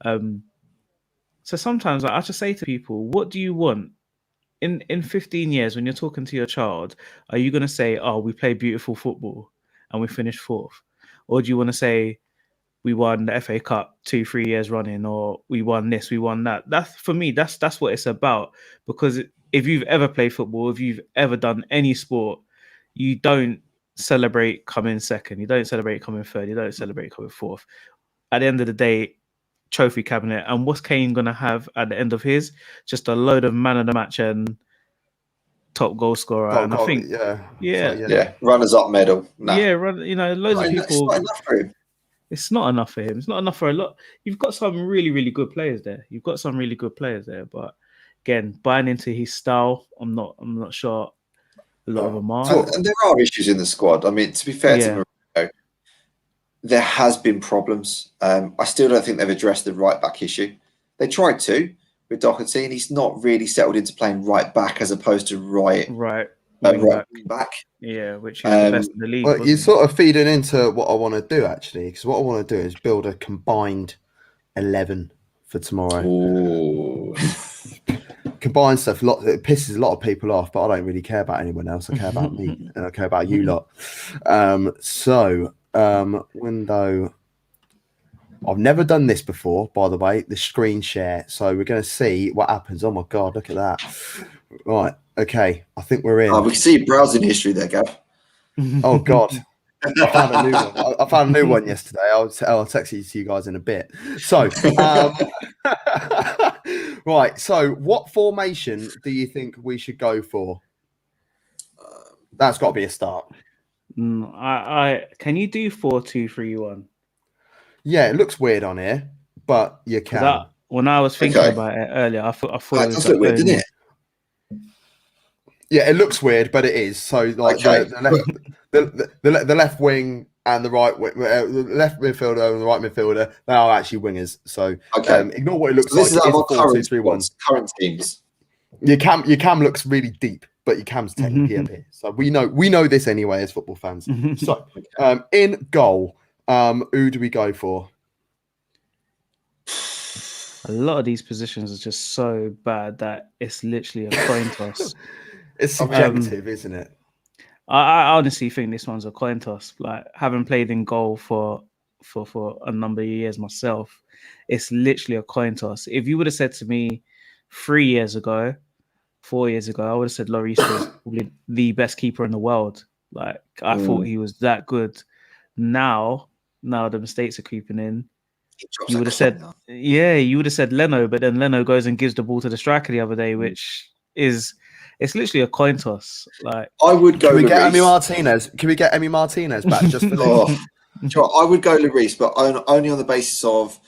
So sometimes I just say to people, what do you want? In 15 years, when you're talking to your child, are you going to say, oh, we play beautiful football and we finished fourth? Or do you want to say, we won the FA Cup 2-3 years running, or we won this, we won that? That's, for me, that's what it's about. Because if you've ever played football, if you've ever done any sport, you don't celebrate coming second, you don't celebrate coming third, you don't celebrate coming fourth. At the end of the day, trophy cabinet. And what's Kane gonna have at the end of his? Just a load of man of the match and top goal scorer. I think runners up medal. Loads of people. It's not enough for him. It's not enough for him. It's not enough for a lot. You've got some really, really good players there. But again, buying into his style, I'm not sure a lot of them are. And there are issues in the squad. I mean, to be fair to Mourinho, there has been problems. I still don't think they've addressed the right back issue. They tried to with Doherty, and he's not really settled into playing right back as opposed to right back. Yeah, which is the best in the league. Well, you're sort of feeding into what I want to do, actually, because what I want to do is build a combined 11 for tomorrow. Combined stuff, it pisses a lot of people off, but I don't really care about anyone else. I care about me, and I care about you lot. Window. I've never done this before, by the way, the screen share. So we're going to see what happens. Oh, my God, look at that. Right. Okay. I think we're in. Oh, we can see browsing history there, Gav. Oh, God. I found a new one. I found a new one yesterday. I'll text it to you guys in a bit. So, right. So what formation do you think we should go for? That's got to be a start. Can you do 4-2-3-1? Yeah, it looks weird on here, but you can. When I was thinking about it earlier, I thought it does look weird, doesn't it? Yeah, it looks weird, but it is. So, like the left wing and the right the left midfielder and the right midfielder, they are actually wingers. So, ignore what it looks like. This is our current teams. Your cam looks really deep, but your cam's technically up here. So we know this anyway as football fans. So, in goal. Who do we go for? A lot of these positions are just so bad that it's literally a coin toss. It's subjective, isn't it? I honestly think this one's a coin toss. Like, having played in goal for a number of years myself, it's literally a coin toss. If you would have said to me 3 years ago, 4 years ago, I would have said Lloris was probably the best keeper in the world. Like, I thought he was that good. Now the mistakes are creeping in. You would have said, you would have said Leno, but then Leno goes and gives the ball to the striker the other day, which is, it's literally a coin toss. Like, I would go. Can we get Emi Martinez? Can we get Emi Martinez back just for this? Sure, I would go Lloris, but only on the basis of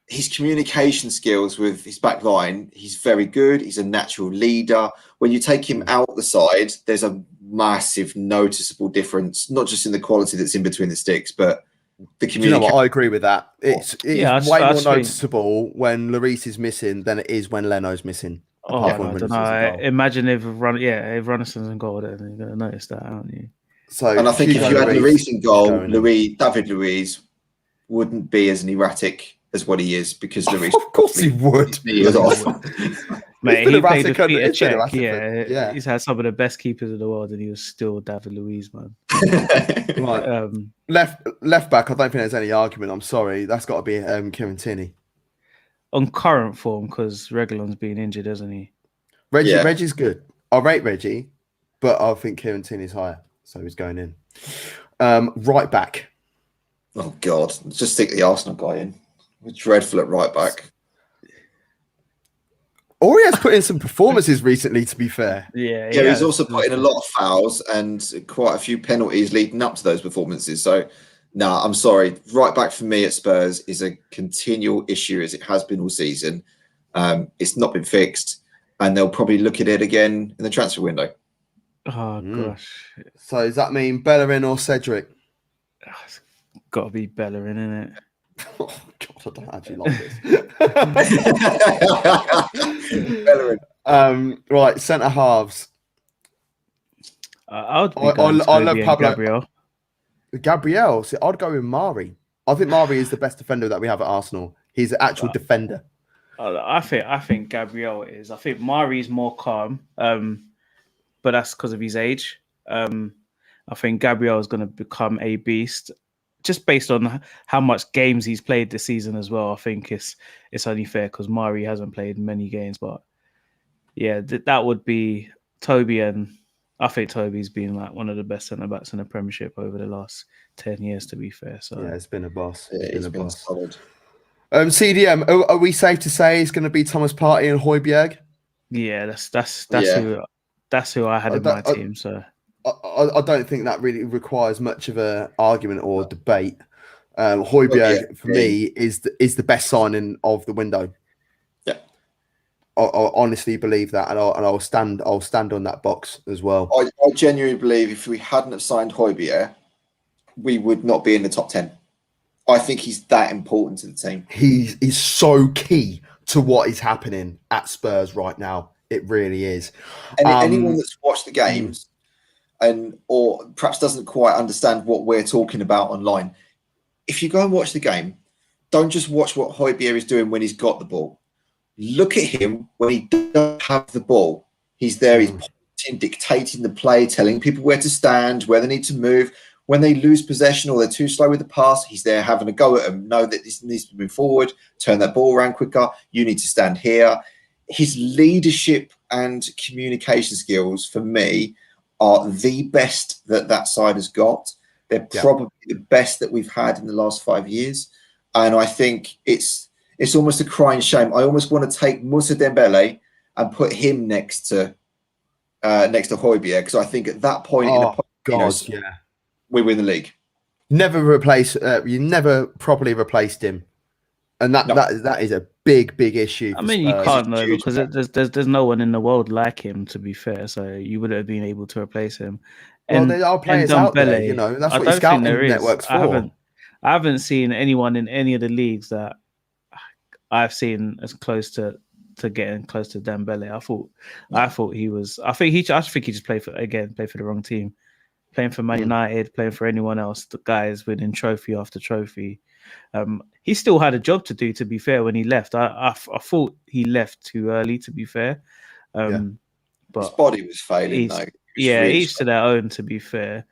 his communication skills with his back line. He's very good. He's a natural leader. When you take him out the side, there's a massive, noticeable difference, not just in the quality that's in between the sticks, but the communication. Do you know what? I agree with that. It's Yeah, way more noticeable when Lloris is missing than it is when Leno's missing. I don't know. Imagine if Runnelson's in goal, then you're going to notice that, aren't you? So, and I think if you had Lloris in goal, David Luiz wouldn't be as erratic as what he is, because Lloris. Of course he would. He is off. Mate, he played with Peter Cech. Yeah, he's had some of the best keepers in the world, and he was still David Luiz, man. Right. Left back, I don't think there's any argument. I'm sorry, that's got to be Kieran Tierney. On current form, because Reguilon's been injured, isn't he? Reggie's good. I rate Reggie, but I think Kieran Tierney's higher, so he's going in. Right back. Oh God, just stick the Arsenal guy in. We're dreadful at right back. Ori has put in some performances recently, to be fair. Yeah, he's also put in a lot of fouls and quite a few penalties leading up to those performances. So, I'm sorry. Right back for me at Spurs is a continual issue, as it has been all season. It's not been fixed, and they'll probably look at it again in the transfer window. Oh, gosh. So does that mean Bellerin or Cedric? It's got to be Bellerin, isn't it? Oh, God, I don't actually like this. Bellerin. Right, centre halves. I love Pablo. Gabriel. See, I'd go with Mari. I think Mari is the best defender that we have at Arsenal. He's an actual defender. I think Gabriel is. I think Mari's more calm, but that's because of his age. I think Gabriel is going to become a beast, just based on how much games he's played this season as well. I think it's only fair because Mari hasn't played many games, but yeah, that would be Toby, and I think Toby's been like one of the best centre backs in the Premiership over the last 10 years, to be fair. So yeah, it's been a boss. It's been solid. CDM, are we safe to say it's going to be Thomas Partey and Højbjerg? Yeah, that's who I had in my team. So I don't think that really requires much of an argument or debate. Højbjerg for me is the best signing of the window. Yeah, I honestly believe that, and I'll stand on that box as well. I genuinely believe if we hadn't have signed Højbjerg, we would not be in the top 10. I think he's that important to the team. He's so key to what is happening at Spurs right now. It really is. And anyone that's watched the games or perhaps doesn't quite understand what we're talking about online, if you go and watch the game, don't just watch what Højbjerg is doing when he's got the ball. Look at him when he doesn't have the ball. He's there, he's pointing, dictating the play, telling people where to stand, where they need to move. When they lose possession or they're too slow with the pass, he's there having a go at them. Know that this needs to move forward, turn that ball around quicker. You need to stand here. His leadership and communication skills, for me, are the best that side has got. They're probably the best that we've had in the last 5 years. And I think it's almost a crying shame. I almost want to take Moussa Dembele and put him next to Højbjerg, because I think at that point we win the league. You never properly replaced him, and that is a big issue. I mean, you can't know, because there's no one in the world like him, to be fair. So you wouldn't have been able to replace him. And there are players out there, you know. That's what scouting networks for. I haven't seen anyone in any of the leagues that I've seen as close to getting close to Dembele. I thought he was. I think he just played for the wrong team. Playing for Man United, playing for anyone else, the guy is winning trophy after trophy. He still had a job to do. To be fair, when he left, I thought he left too early. To be fair, His but body was failing though. each to their own. To be fair,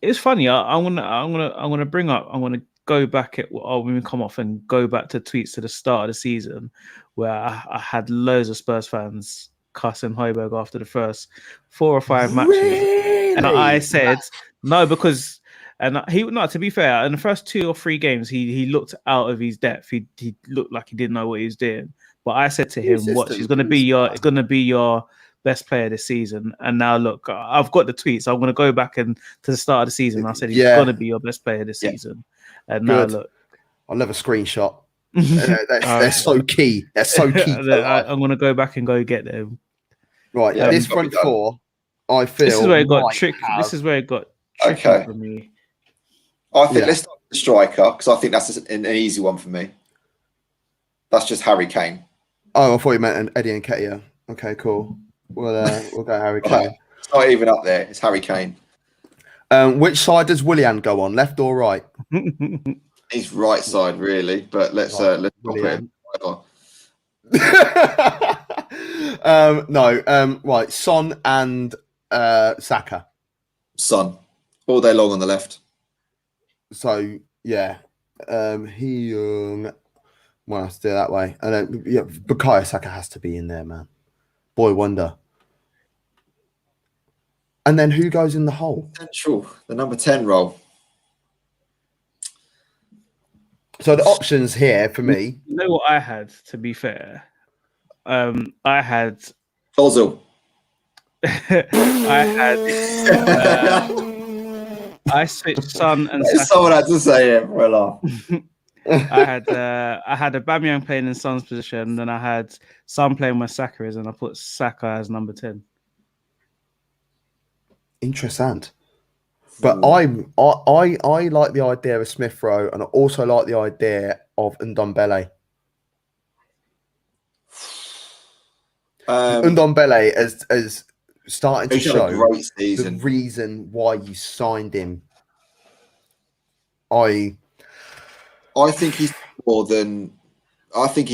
it's funny. I'm gonna bring up. I'm gonna go back at when we come off and go back to tweets to the start of the season where I had loads of Spurs fans cussing Højbjerg after the first 4 or 5 matches, and I said no because. And to be fair, in the first 2 or 3 games, he looked out of his depth. He looked like he didn't know what he was doing. But I said to him, "Watch, he's going to be your best player this season." And now look, I've got the tweets. I'm going to go back and to the start of the season. I said he's going to be your best player this season. And now look, I'll have a screenshot. They're so key. They're so key. I'm going to go back and go get them. Right, this front four, I feel this is where it got tricky. This is where it got tricky for me. I think let's start with the striker because I think that's an easy one for me. That's just Harry Kane. Oh, I thought you meant Eddie Nketiah. Okay, cool. We'll go Harry Kane. It's not even up there. It's Harry Kane. Which side does Willian go on, left or right? He's right side, really. But let's put him right on. No. Right. Son and Saka. Son, all day long on the left. So yeah, well, let's do it that way. And then Bukayo Saka has to be in there, man. Boy wonder. And then who goes in the hole? Central, the number 10 role. So the options here for me. You know what I had? To be fair, I had Ozil. I switched Son and Saka. Someone had to say it for a laugh. I had Aubameyang playing in Son's position, then I had Son playing where Saka is, and I put Saka as number 10. Interessant. But I like the idea of Smith Rowe, and I also like the idea of Ndombele. Ndombele as starting to show the reason why you signed him. I think he's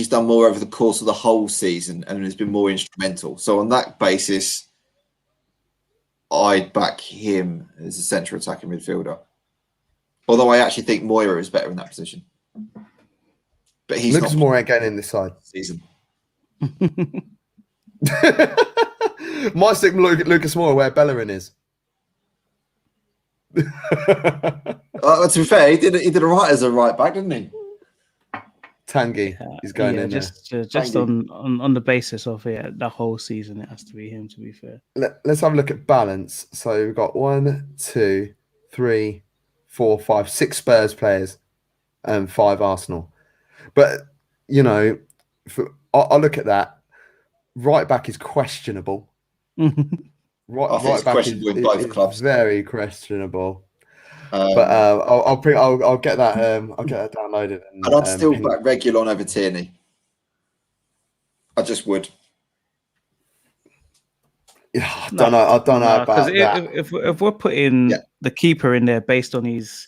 done more over the course of the whole season and has been more instrumental. So on that basis, I'd back him as a central attacking midfielder. Although I actually think Moira is better in that position. But he's Lucas Moura ain't getting in this side season. Might stick Lucas Moura where Bellerin is. To be fair, he did all right as a right back, didn't he? Tanguy, he's going in just on the basis of the whole season, it has to be him. To be fair, let's have a look at balance. So we've got 1, 2, 3, 4, 5, 6 Spurs players and 5 Arsenal. But I'll look at that. Right back is questionable. Right back is very questionable. But I'll get that. I'll get that downloaded. And I'd still back Reguilon over Tierney. I just would. Yeah, I don't know about that. If we're putting the keeper in there based on his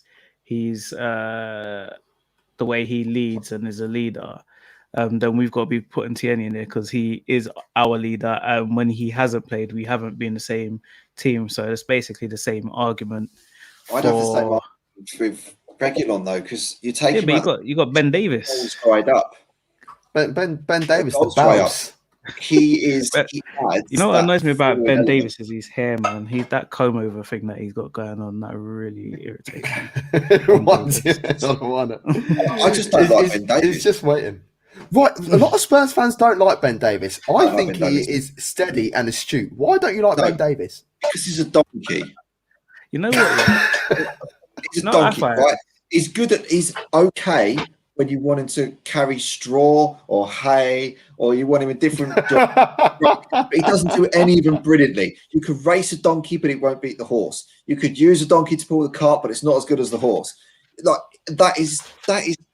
the way he leads and is a leader, then we've got to be putting Tierney in there because he is our leader. And when he hasn't played, we haven't been the same team. So it's basically the same argument. I'd have the same with Reguilon though, because you take him. But you got Ben Davis. He's dried up. Ben Davis, the bounce. He is. You know what annoys me about Ben Davis is his hair, man. He's that comb over thing that he's got going on that really irritates me. I just don't like Ben Davis. He's just waiting. Right, a lot of Spurs fans don't like Ben Davis. I think he is steady and astute. Why don't you like Ben Davis? Because he's a donkey. You know what? He's a donkey, right? He's good at. He's okay when you want him to carry straw or hay, or you want him in different jobs. But he doesn't do any of them brilliantly. You could race a donkey, but it won't beat the horse. You could use a donkey to pull the cart, but it's not as good as the horse. Like that is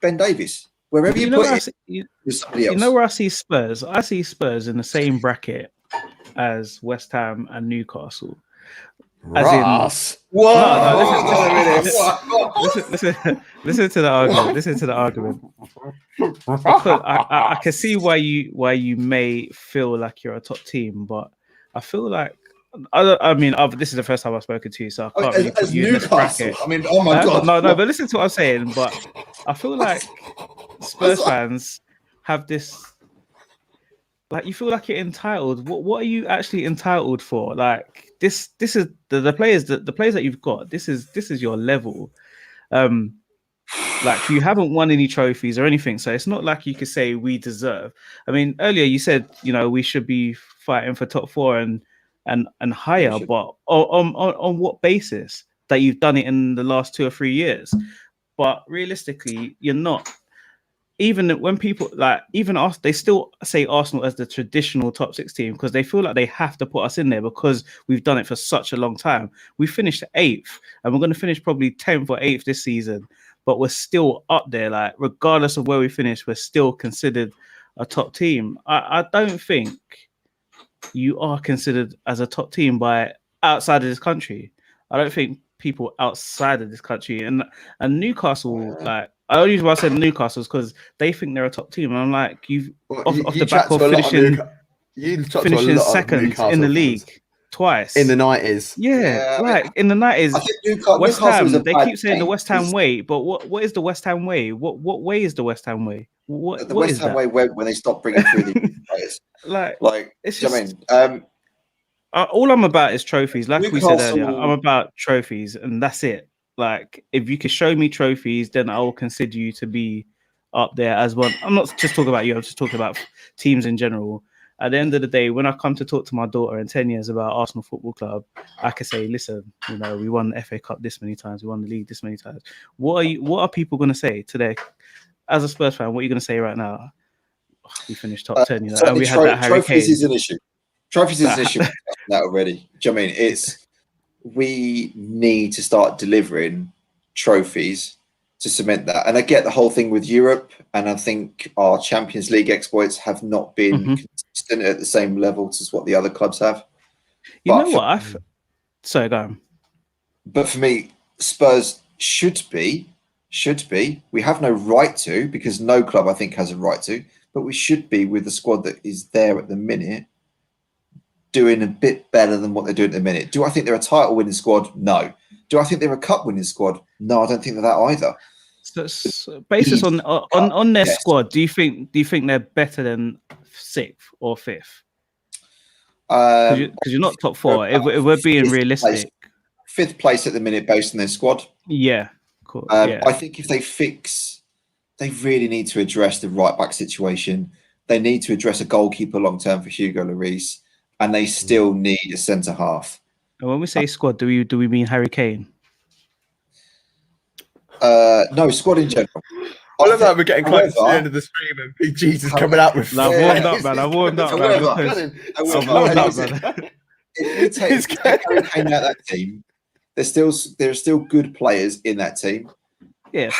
Ben Davis. Wherever you put it, there's somebody else. You know where I see Spurs? I see Spurs in the same bracket as West Ham and Newcastle. As in, Ross. Whoa! no, Listen, listen to the argument. Listen to the argument. Because I can see why you may feel like you're a top team, but I feel like this is the first time I've spoken to you, so I can't really put you in this Newcastle. bracket. I mean, oh my god! No, but listen to what I'm saying. But I feel like Spurs fans have this. Like, you feel like you're entitled. What are you actually entitled for? Like, this is the players that you've got. This is your level. Like, you haven't won any trophies or anything, so it's not like you could say we deserve. I mean, earlier you said we should be fighting for top 4 and higher, but on what basis? That you've done it in the last 2 or 3 years, but realistically, you're not. Even when people they still say Arsenal as the traditional top 6 team because they feel like they have to put us in there because we've done it for such a long time. We finished 8th and we're going to finish probably 10th or 8th this season, but we're still up there. Like, regardless of where we finish, we're still considered a top team. I don't think you are considered as a top team by outside of this country. I don't think people outside of this country and Newcastle, like, I only reason why I said Newcastle is because they think they're a top team. And I'm like, off the back of finishing second in the league twice in the 90s. Yeah, like in the 90s. West Ham, they keep saying the West Ham way, but what is the West Ham way? What way is the West Ham way? What the West Ham way when they stop bringing through the players? like it's just, I mean, all I'm about is trophies. Like Newcastle, we said earlier, I'm about trophies, and that's it. Like, if you can show me trophies, then I will consider you to be up there as one. I'm not just talking about you. I'm just talking about teams in general. At the end of the day, when I come to talk to my daughter in 10 years about Arsenal Football Club, I can say, listen, we won the FA Cup this many times. We won the league this many times. What are people going to say today? As a Spurs fan, what are you going to say right now? We finished top 10, and we had that Harry Kane. Trophies is an issue. Trophies is an issue. That already. Do you know what I mean? We need to start delivering trophies to cement that. And I get the whole thing with Europe, and I think our Champions League exploits have not been consistent at the same level as what the other clubs have. Sorry, go on. But for me, Spurs should be. We have no right to, because no club I think has a right to, but we should be, with the squad that is there at the minute, doing a bit better than what they're doing at the minute. Do I think they're a title winning squad? No. Do I think they're a cup winning squad? No, I don't think they're that either. So basis on their squad, do you think they're better than 6th or 5th? Because you're not top 4. If we're being realistic, 5th place at the minute based on their squad. Yeah, cool. I think if they really need to address the right back situation. They need to address a goalkeeper long term for Hugo Lloris. And they still need a centre half. And when we say squad, do we mean Harry Kane? No, squad in general. I love that we're getting close to the end of the stream and Big Jesus coming out with. I warmed up, man. I warmed up, man. If you take Harry Kane out of that team, there are still good players in that team. Yeah.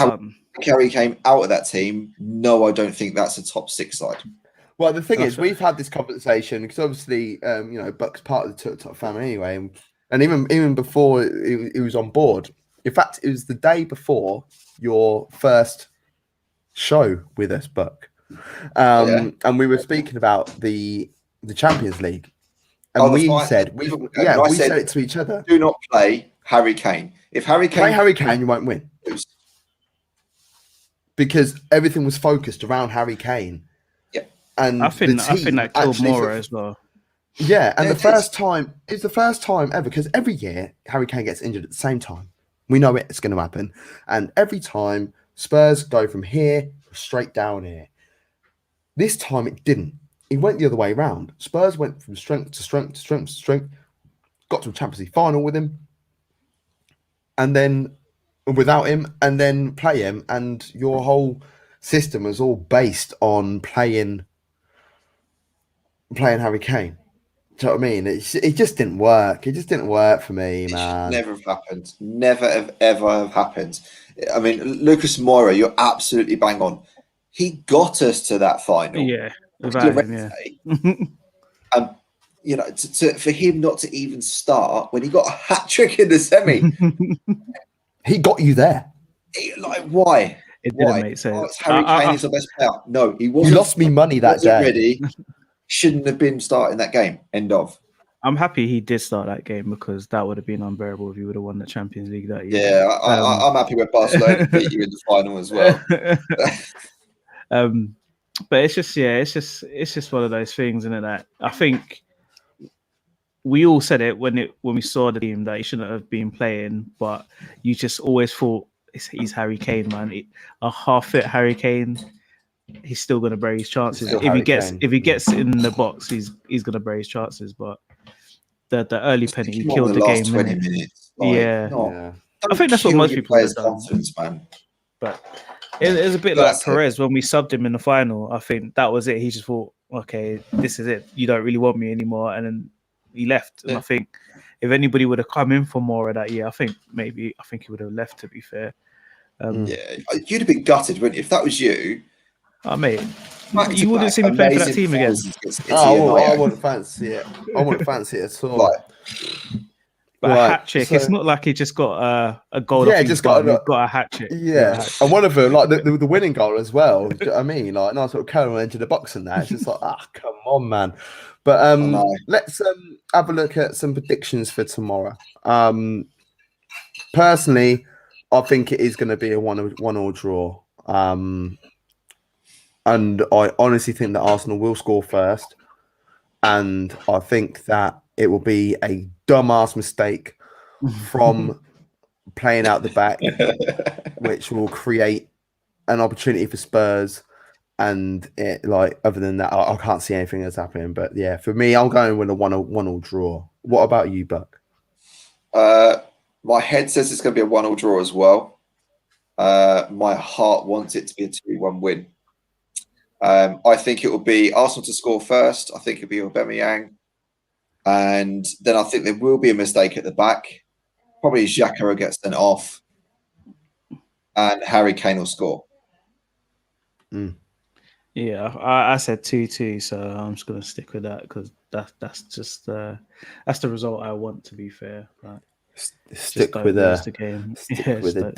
Harry Kane out of that team. No, I don't think that's a top 6 side. Well, the thing is, we've had this conversation because obviously, Buck's part of the top family anyway, and even before he was on board. In fact, it was the day before your first show with us, Buck, and we were speaking about the Champions League, and we said it to each other: do not play Harry Kane. If Harry Kane play Harry Kane, you won't win, because everything was focused around Harry Kane. And I think that killed Mora as well. Yeah, and it's the first time ever, because every year Harry Kane gets injured at the same time. We know it's going to happen, and every time Spurs go from here straight down here. This time it didn't. It went the other way around. Spurs went from strength to strength to strength to strength. Got to a Champions League final with him, and then without him, and then play him, and your whole system was all based on playing Harry Kane. Do you know what I mean? It just didn't work. It just didn't work for me, man. Never have happened. Never have ever have happened. I mean, Lucas Moura, you're absolutely bang on. He got us to that final. Yeah, without him, yeah. you know, for him not to even start when he got a hat trick in the semi. He got you there. Like, why? It Why? didn't make sense. Oh, it's Harry Kane is the best player. No, he You wasn't. lost me money that Wasn't day. ready. Shouldn't have been starting that game. End of. I'm happy he did start that game because that would have been unbearable if he would have won the Champions League that year. Yeah, I'm happy with Barcelona beat you in the final as well. But it's just one of those things, isn't it? That I think we all said it when we saw the team that he shouldn't have been playing, but you just always thought he's Harry Kane, man. A half fit Harry Kane, he's still going to bury his chances. If he gets in the box, he's going to bury his chances. But the early penalty killed the game. 20 minutes. I think that's what most people would have done. Man. But it was a bit like Perez when we subbed him in the final. I think that was it. He just thought, okay, this is it. You don't really want me anymore. And then he left. And I think if anybody would have come in for more of that year, I think he would have left, to be fair. You'd have been gutted, wouldn't you? If that was you. Oh, mate. You wouldn't see me playing for that team again. I wouldn't fancy it. I wouldn't fancy it at all. But a hat trick, it's not like he just got a goal. Yeah, just got a hat trick. Yeah, and one of them, like the winning goal as well. Do you know what I mean? Like, nice little curl into the box and that. It's just like, come on, man. But let's have a look at some predictions for tomorrow. Personally, I think it is going to be a 1-1 draw. And I honestly think that Arsenal will score first. And I think that it will be a dumbass mistake from playing out the back, which will create an opportunity for Spurs. And other than that, I can't see anything that's happening. But yeah, for me, I'm going with a 1-1 draw. What about you, Buck? My head says it's going to be a 1-1 draw as well. My heart wants it to be a 2-1 win. I think it will be Arsenal to score first. I think it'll be Aubameyang. And then I think there will be a mistake at the back. Probably Xhaka will get sent off. And Harry Kane will score. Yeah, I said 2-2, so I'm just going to stick with that because that's just that's the result I want, to be fair. Like, stick with the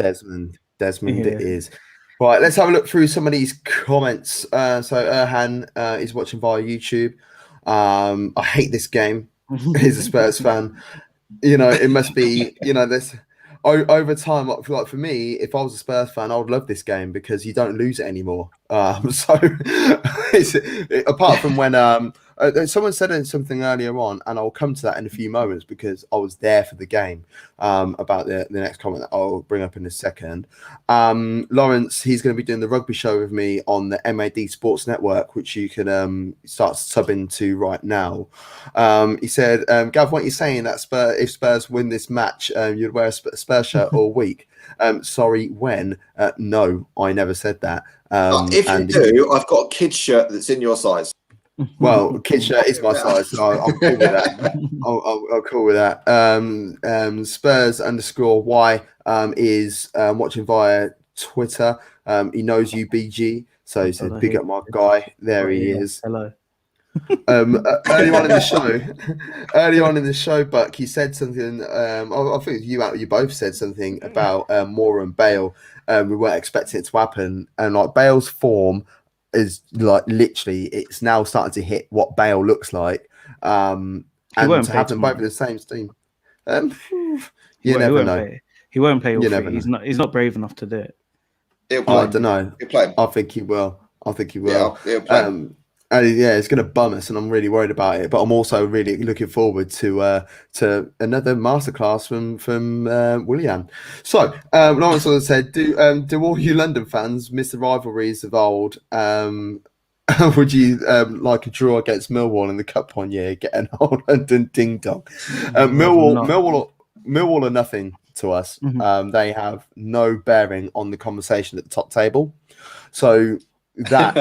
Desmond. It is. Right, let's have a look through some of these comments. So Erhan is watching via YouTube. I hate this game. He's a Spurs fan. You know, it must be, this over time, like for me, if I was a Spurs fan, I would love this game because you don't lose it anymore. So apart from when someone said something earlier on, and I'll come to that in a few moments because I was there for the game, about the next comment that I'll bring up in a second. Lawrence, he's going to be doing the rugby show with me on the MAD Sports Network, which you can start subbing to right now. He said, Gav, weren't you saying that if Spurs win this match, you'd wear a Spurs shirt all week? Sorry, when? No, I never said that. If you do, I've got a kid's shirt that's in your size. Well, kid's shirt is my size, so I'm cool with that. I'm cool with that. Spurs _Y is watching via Twitter. He knows you, BG, so he said, big up my guy. There he is. Hello. Early on in the show, Buck, he said something. I think you both said something about Moura and Bale. We weren't expecting it to happen, and like Bale's form is like literally, it's now starting to hit what Bale looks like. And to have them both in the same team, you never know. He won't play all three. He's not brave enough to do it. I don't know. He'll play. I think he will. Yeah, he'll play. It's going to bum us, and I'm really worried about it. But I'm also really looking forward to another masterclass from Willian. So Lawrence sort of said, "Do all you London fans miss the rivalries of old? Would you like a draw against Millwall in the Cup one year? Get an old London ding dong? Millwall are nothing to us. Mm-hmm. They have no bearing on the conversation at the top table. So." That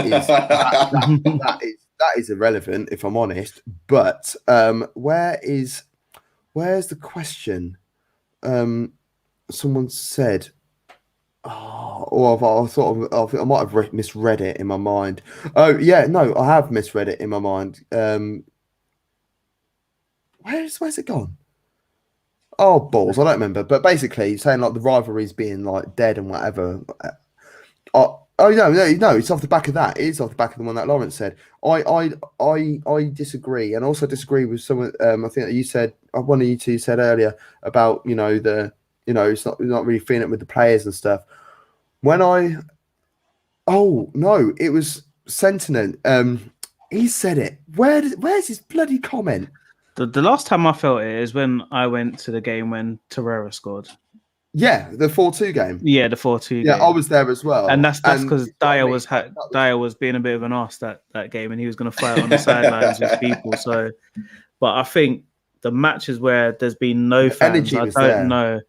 is irrelevant, if I'm honest. But where's the question? Someone said, I thought I might have misread it in my mind. Oh yeah, no, I have misread it in my mind. where's it gone? Oh, balls! I don't remember. But basically, saying like the rivalries being like dead and whatever. No! It's off the back of that. It is off the back of the one that Lawrence said. I disagree, and also disagree with someone. I think that you said one of you two said earlier about it's not really feeling it with the players and stuff. Oh no, it was Sentiment. He said it. Where's his bloody comment? The last time I felt it is when I went to the game when Torreira scored. Yeah, the 4-2 game. Yeah, the 4-2 Yeah, game. I was there as well. And that's because Dyer was being a bit of an arse that game, and he was going to fight on the sidelines with people. So, but I think the matches where there's been no fans, I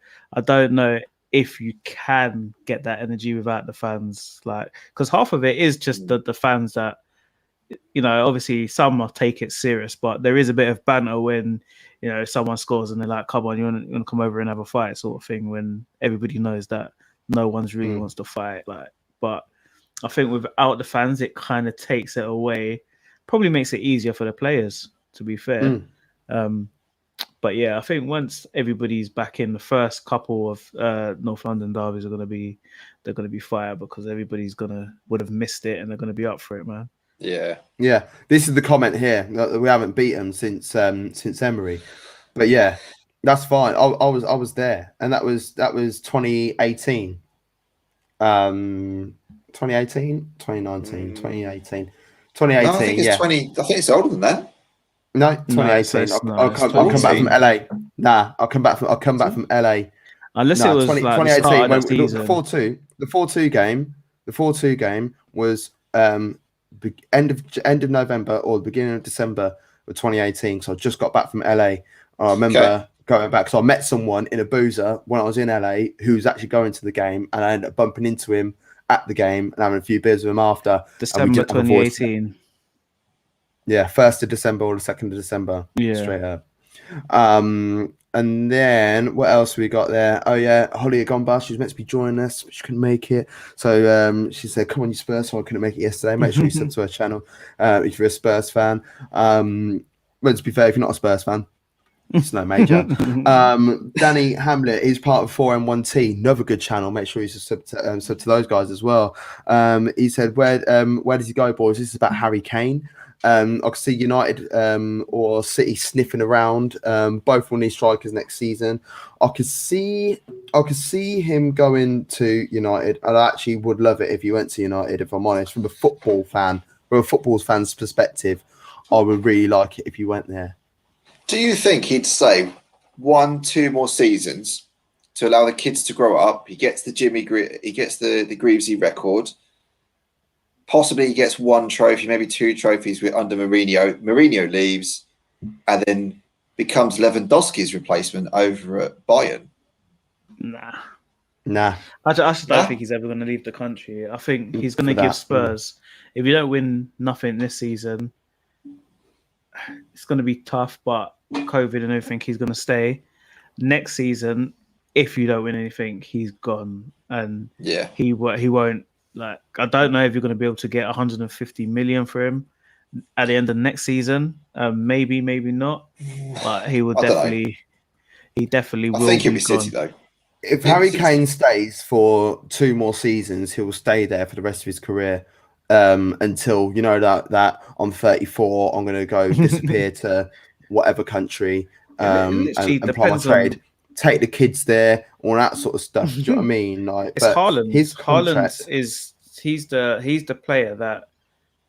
don't know if you can get that energy without the fans, like because half of it is just the fans that obviously some will take it serious, but there is a bit of banter when someone scores and they're like, come on, you want to come over and have a fight sort of thing, when everybody knows that no one's really wants to fight. But I think without the fans, it kind of takes it away, probably makes it easier for the players, to be fair. But yeah, I think once everybody's back in, the first couple of North London derbies they're going to be fire, because everybody's would have missed it and they're going to be up for it, man. Yeah. This is the comment here that we haven't beaten since Emery, but yeah, that's fine. I was there, and that was 2018, 2018, 2019, 2018, 2018. No, I think it's 20. I think it's older than that. No, 2018. I'll come back from LA. Nah, I'll come back from LA. Unless it was 2018 when the 4-2 game. The 4-2 game was end of November or the beginning of December of 2018. So I just got back from LA. I remember going back, so I met someone in a boozer when I was in LA who was actually going to the game, and I ended up bumping into him at the game and having a few beers with him after. December 2018. Yeah, 1st of December or the 2nd of December. Yeah. Straight up. And then what else we got there? Oh yeah, Holly had gone by. She was meant to be joining us, but she couldn't make it. So she said, "Come on, you Spurs." So I couldn't make it yesterday. Make sure you sub to her channel if you're a Spurs fan. But to be fair, if you're not a Spurs fan, it's no major. Danny Hamlet is part of 4M1T, another good channel. Make sure you sub to those guys as well. He said, "Where does he go, boys? This is about Harry Kane." I can see United or City sniffing around. Both will need strikers next season. I could see him going to United. I actually would love it if he went to United, if I'm honest. From a football fan's perspective, I would really like it if he went there. Do you think he'd say 1-2 more seasons to allow the kids to grow up? He gets the the Greavesy record. Possibly he gets one trophy, maybe 2 trophies under Mourinho. Mourinho leaves and then becomes Lewandowski's replacement over at Bayern. Nah. I just don't think he's ever going to leave the country. I think he's going to give Spurs, if you don't win nothing this season, it's going to be tough, but COVID and everything, he's going to stay. Next season, if you don't win anything, he's gone. And he won't. Like, I don't know if you're going to be able to get 150 million for him at the end of next season. Maybe not. But he will definitely. He definitely will. I think he'll be City though. If Harry Kane stays for 2 more seasons, he will stay there for the rest of his career until that I'm 34. I'm going to go disappear to whatever country and apply my trade. Take the kids there, all that sort of stuff. Do you know what I mean? Like, it's Haaland. Haaland he's the player that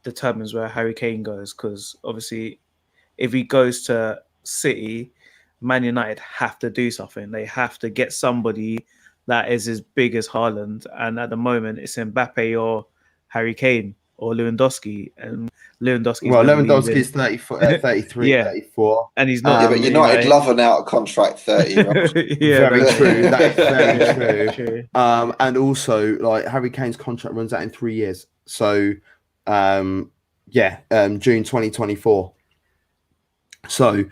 determines where Harry Kane goes, because obviously, if he goes to City, Man United have to do something. They have to get somebody that is as big as Haaland, and at the moment, it's Mbappe or Harry Kane or Lewandowski, and Lewandowski's 33, 34. And he's not. But United love an out of contract 30. Very true. That is very true. And also, like, Harry Kane's contract runs out in 3 years. So, June 2024. So,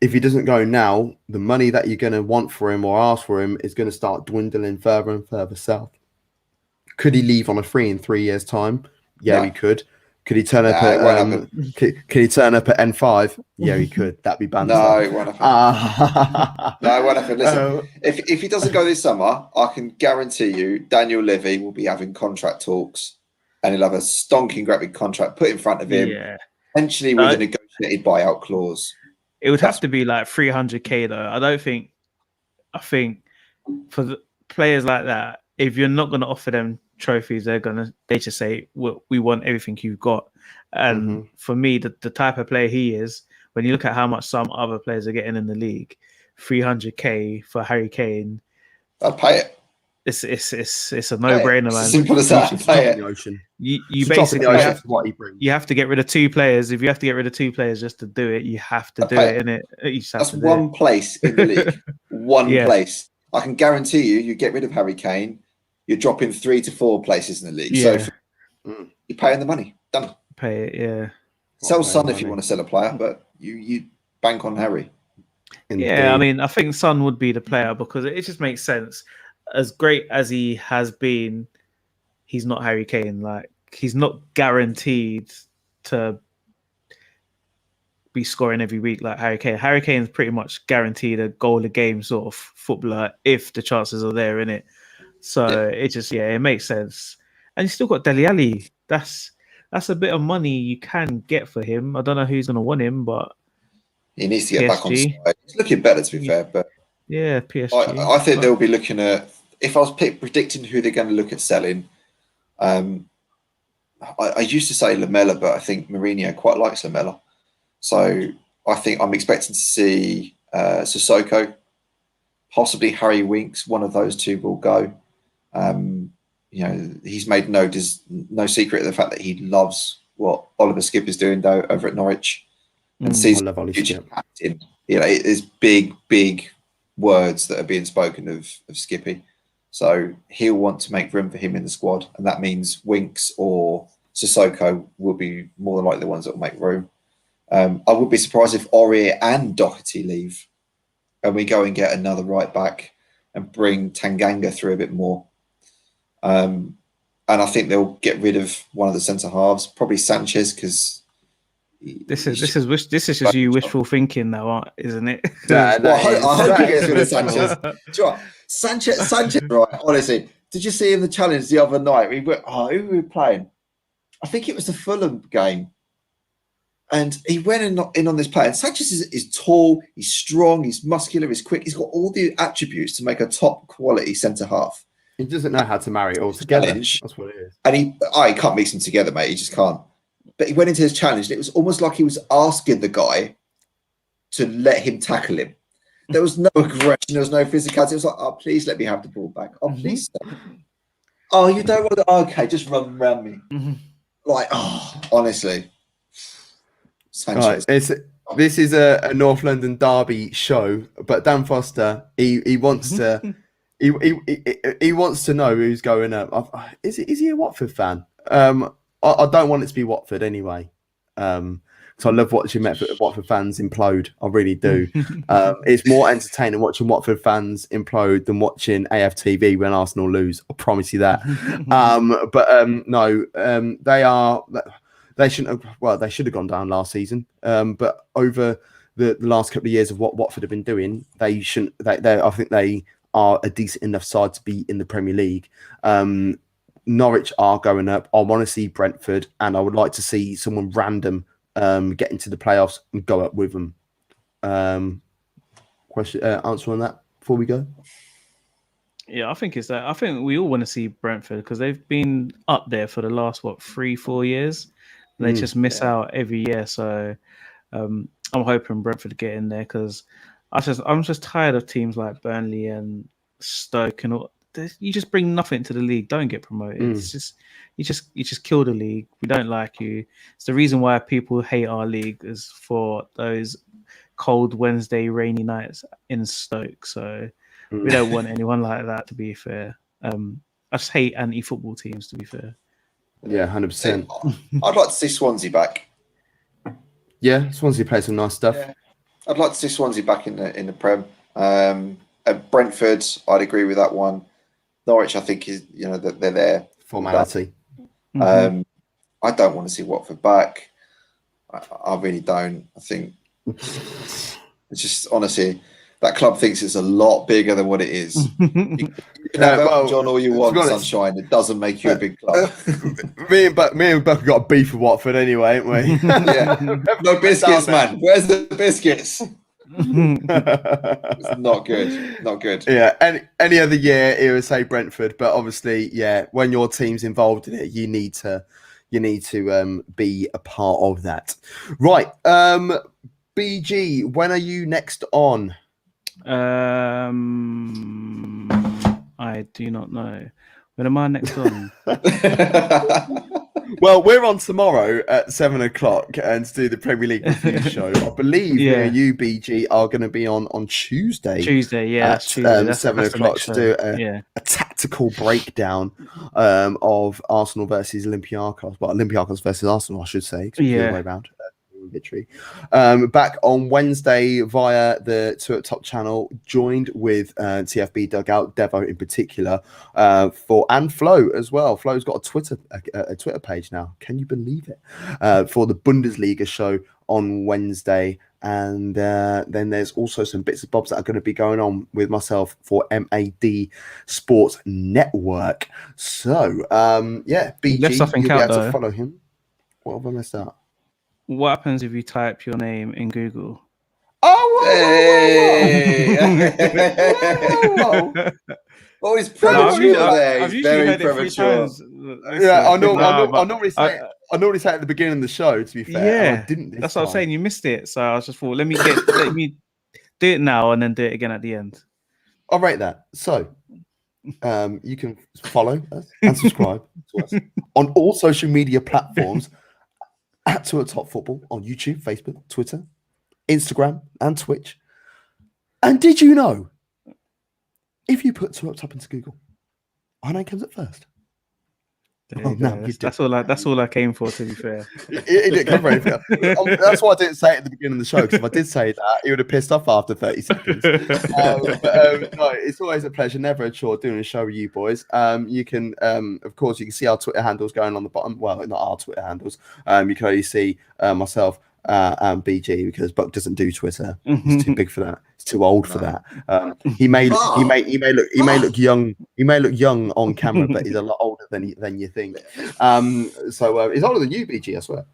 if he doesn't go now, the money that you're going to want for him or ask for him is going to start dwindling further and further south. Could he leave on a free in 3 years' time? Yeah, he could. Could he turn up Nah, it won't at could he turn up at N5? Yeah, he could. That'd be banter. No, it won't happen. No, it won't happen. Listen, if he doesn't go this summer, I can guarantee you Daniel Levy will be having contract talks and he'll have a stonking great big contract put in front of him, potentially with a negotiated buyout clause. It would have to be like 300k though. I think for the players like that, if you're not going to offer them trophies, they just say, well, we want everything you've got. And for me, the type of player he is, when you look at how much some other players are getting in the league, 300k for Harry Kane, I'd pay it. It's a no-brainer, man. Simple as that. Pay it. You basically have to get rid of 2 players. If you have to get rid of 2 players just to do it, you have to do it, innit? That's one place in the league. One place. I can guarantee you get rid of Harry Kane, you're dropping 3 to 4 places in the league. Yeah. So you're paying the money. Done. Pay it, yeah. Sell Son if you want to sell a player, but you bank on Harry. Yeah, I mean, I think Son would be the player because it just makes sense. As great as he has been, he's not Harry Kane. Like, he's not guaranteed to be scoring every week like Harry Kane. Harry Kane is pretty much guaranteed a goal a game sort of footballer if the chances are there, innit? So it makes sense. And you still got Dele Alli. That's a bit of money you can get for him. I don't know who's going to want him, but he needs to get back on side. He's looking better, to be fair, but yeah, PSG. I think they'll be looking at. If I was predicting who they're going to look at selling, I used to say Lamela, but I think Mourinho quite likes Lamela. So I think I'm expecting to see Sissoko, possibly Harry Winks. One of those 2 will go. He's made no secret of the fact that he loves what Oliver Skip is doing though over at Norwich, and sees future captain. There's big words that are being spoken of Skippy. So he'll want to make room for him in the squad, and that means Winks or Sissoko will be more than likely the ones that will make room. I would be surprised if Aurier and Doherty leave, and we go and get another right back and bring Tanganga through a bit more. And I think they'll get rid of one of the centre halves, probably Sanchez, because this is just you wishful thinking now, isn't it? I hope he gets rid of Sanchez. Do you know what? Sanchez, right? Honestly, did you see him the challenge the other night? Who were we playing? I think it was the Fulham game, and he went in on this play. And Sanchez is tall, he's strong, he's muscular, he's quick. He's got all the attributes to make a top quality centre half. He doesn't know how to marry it all together. That's what it is. And he can't mix them together, mate. He just can't. But he went into his challenge, and it was almost like he was asking the guy to let him tackle him. There was no aggression. There was no physicality. It was like, oh, please let me have the ball back. Oh, please stop. Oh, you don't want to... Okay, just run around me. Like, honestly. Sanchez. Right, this is a North London derby show, but Dan Foster, he wants to... He wants to know who's going up. Is he a Watford fan? I don't want it to be Watford anyway. So I love watching Watford fans implode. I really do. It's more entertaining watching Watford fans implode than watching AFTV when Arsenal lose. I promise you that. They shouldn't have. Well, they should have gone down last season. But over the last couple of years of what Watford have been doing, they shouldn't. I think they are a decent enough side to be in the Premier League. Norwich are going up. I want to see Brentford, and I would like to see someone random get into the playoffs and go up with them. Answer on that before we go? Yeah, I think it's that. I think we all want to see Brentford because they've been up there for the last 3-4 years. They just miss out every year. So I'm hoping Brentford get in there because I'm just tired of teams like Burnley and Stoke and all. You just bring nothing to the league. Don't get promoted. It's just you just kill the league. We don't like you. It's the reason why people hate our league is for those cold Wednesday rainy nights in Stoke. So we don't want anyone like that. To be fair, I just hate anti-football teams. To be fair, yeah, 100%. I'd like to see Swansea back. Yeah, Swansea play some nice stuff. Yeah. I'd like to see Swansea back in the Prem. At Brentford, I'd agree with that one. Norwich, I think, is that they're there. Formality. I don't want to see Watford back. I really don't. I think it's just honestly, that club thinks it's a lot bigger than what it is. You can have Elton John all you want, Sunshine. It doesn't make you a big club. me and Buck have got a beef with Watford anyway, haven't we? Yeah. No biscuits, man. Where's the biscuits? It's not good. Not good. Yeah. Any other year, it would say Brentford, but obviously, yeah, when your team's involved in it, you need to be a part of that. Right. BG, when are you next on? I do not know. When am I next on? Well, we're on tomorrow at 7:00 and to do the Premier League review show. I believe me and you, BG, are going to be on Tuesday. At Tuesday. 7:00 to do a tactical breakdown of Arsenal versus Olympiacos. Well, Olympiacos versus Arsenal, I should say. The other way around. Victory. Back on Wednesday via the Two at Top channel, joined with TFB Dugout, Devo in particular, and Flo as well. Flo's got a Twitter page now. Can you believe it? For the Bundesliga show on Wednesday. And then there's also some bits and bobs that are going to be going on with myself for MAD Sports Network. So, BG, you'll be able to follow him. What have I missed out? What happens if you type your name in Google? Oh, whoa. Always premature there. I've usually heard it 3 times. Yeah, I normally say it at the beginning of the show, to be fair. Yeah, I didn't that's what I'm saying. You missed it. So I was just thought, let me do it now and then do it again at the end. I'll rate that. So you can follow us and subscribe to us on all social media platforms. At Two at Top Football on YouTube, Facebook, Twitter, Instagram, and Twitch. And did you know, if you put Two at Top into Google, our name comes up first. That's all I came for, to be fair. It didn't come very far. That's why I didn't say it at the beginning of the show, because if I did say that, he would have pissed off after 30 seconds. No, it's always a pleasure, never a chore doing a show with you boys. You can, of course, you can see our Twitter handles going on the bottom. Well, not our Twitter handles. You can only see myself and BG, because Buck doesn't do Twitter. He's too big for that. He's too old for that. He may look young. He may look young on camera, but he's a lot older than you think. So he's older than you, BG, I swear.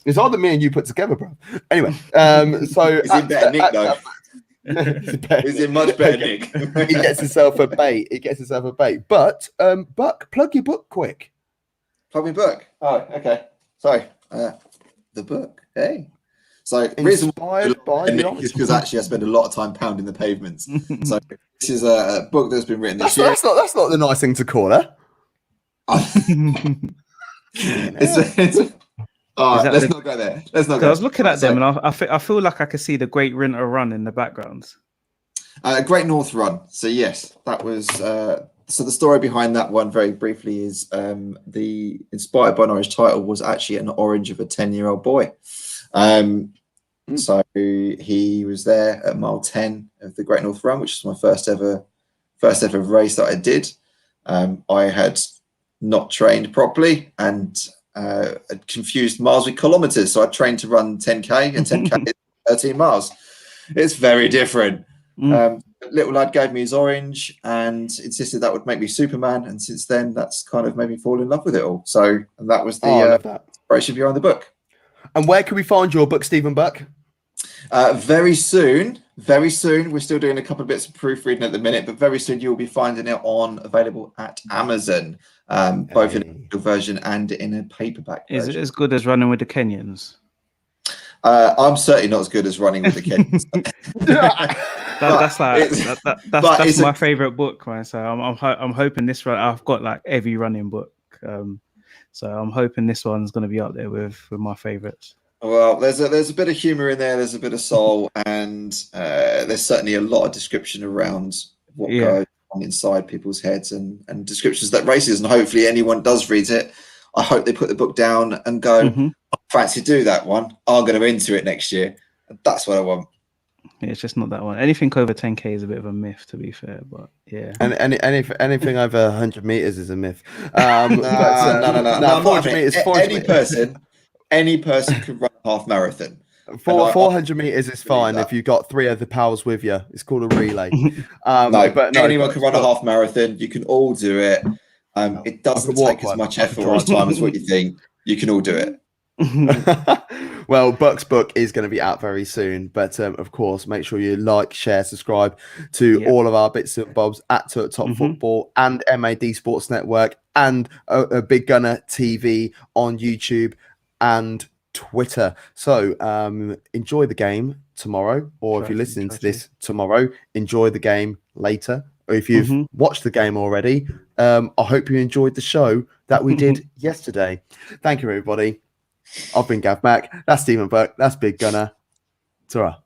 It's older than me and you put together, bro. Anyway, so is he better Nick though? Is it much better Nick? He gets himself a bait. But Buck, plug your book quick. Plug my book. Oh, okay. Sorry. The book. Hey. So inspired by is because actually I spend a lot of time pounding the pavements. So this is a book that's been written this year. That's not the nice thing to call her. Let's not go there. I was looking at them and I feel like I could see the Great Rinter Run in the background. Great North Run. So yes, that was. So the story behind that one, very briefly, is the inspired by an orange title was actually an orange of a 10-year-old boy. So he was there at mile 10 of the Great North Run, which was my first ever race that I did. I had not trained properly and had confused miles with kilometers. So I trained to run 10K, and 10K is 13 miles. It's very different. Little lad gave me his orange and insisted that would make me Superman. And since then, that's kind of made me fall in love with it all. So that was the inspiration behind the book. And where can we find your book, Stephen Buck? Very soon. We're still doing a couple of bits of proofreading at the minute, but very soon you'll be finding it available at Amazon, both in a digital version and in a paperback version. Is it as good as Running with the Kenyans? I'm certainly not as good as Running with the Kenyans. That's my favorite book, right? So I'm hoping this run. I've got like every running book, so I'm hoping this one's going to be up there with my favorites. Well, there's a bit of humor in there. There's a bit of soul, and there's certainly a lot of description around what goes on inside people's heads, and descriptions that races. And hopefully, anyone does read it. I hope they put the book down and go, I fancy do that one. I'm going to enter it next year. And that's what I want. it's just not that one. Anything over 10K is a bit of a myth, to be fair. But yeah, And anything over 100 meters is a myth. No, No, 400 meters. 400 Any person could run a half marathon. 400 meters is fine if you've got 3 other pals with you. It's called a relay. But anyone can run a half marathon. You can all do it. It doesn't take as much effort or time as what you think. You can all do it. Well, Buck's book is going to be out very soon, but of course, make sure you like, share, subscribe to all of our bits and bobs at Top Football and MAD Sports Network and a Big Gunner TV on YouTube and Twitter. So enjoy the game tomorrow, or if you're listening to this tomorrow, enjoy the game later. Or if you've watched the game already, I hope you enjoyed the show that we did yesterday. Thank you, everybody. I've been Gav Mack. That's Stephen Burke. That's Big Gunner. Ta-ra.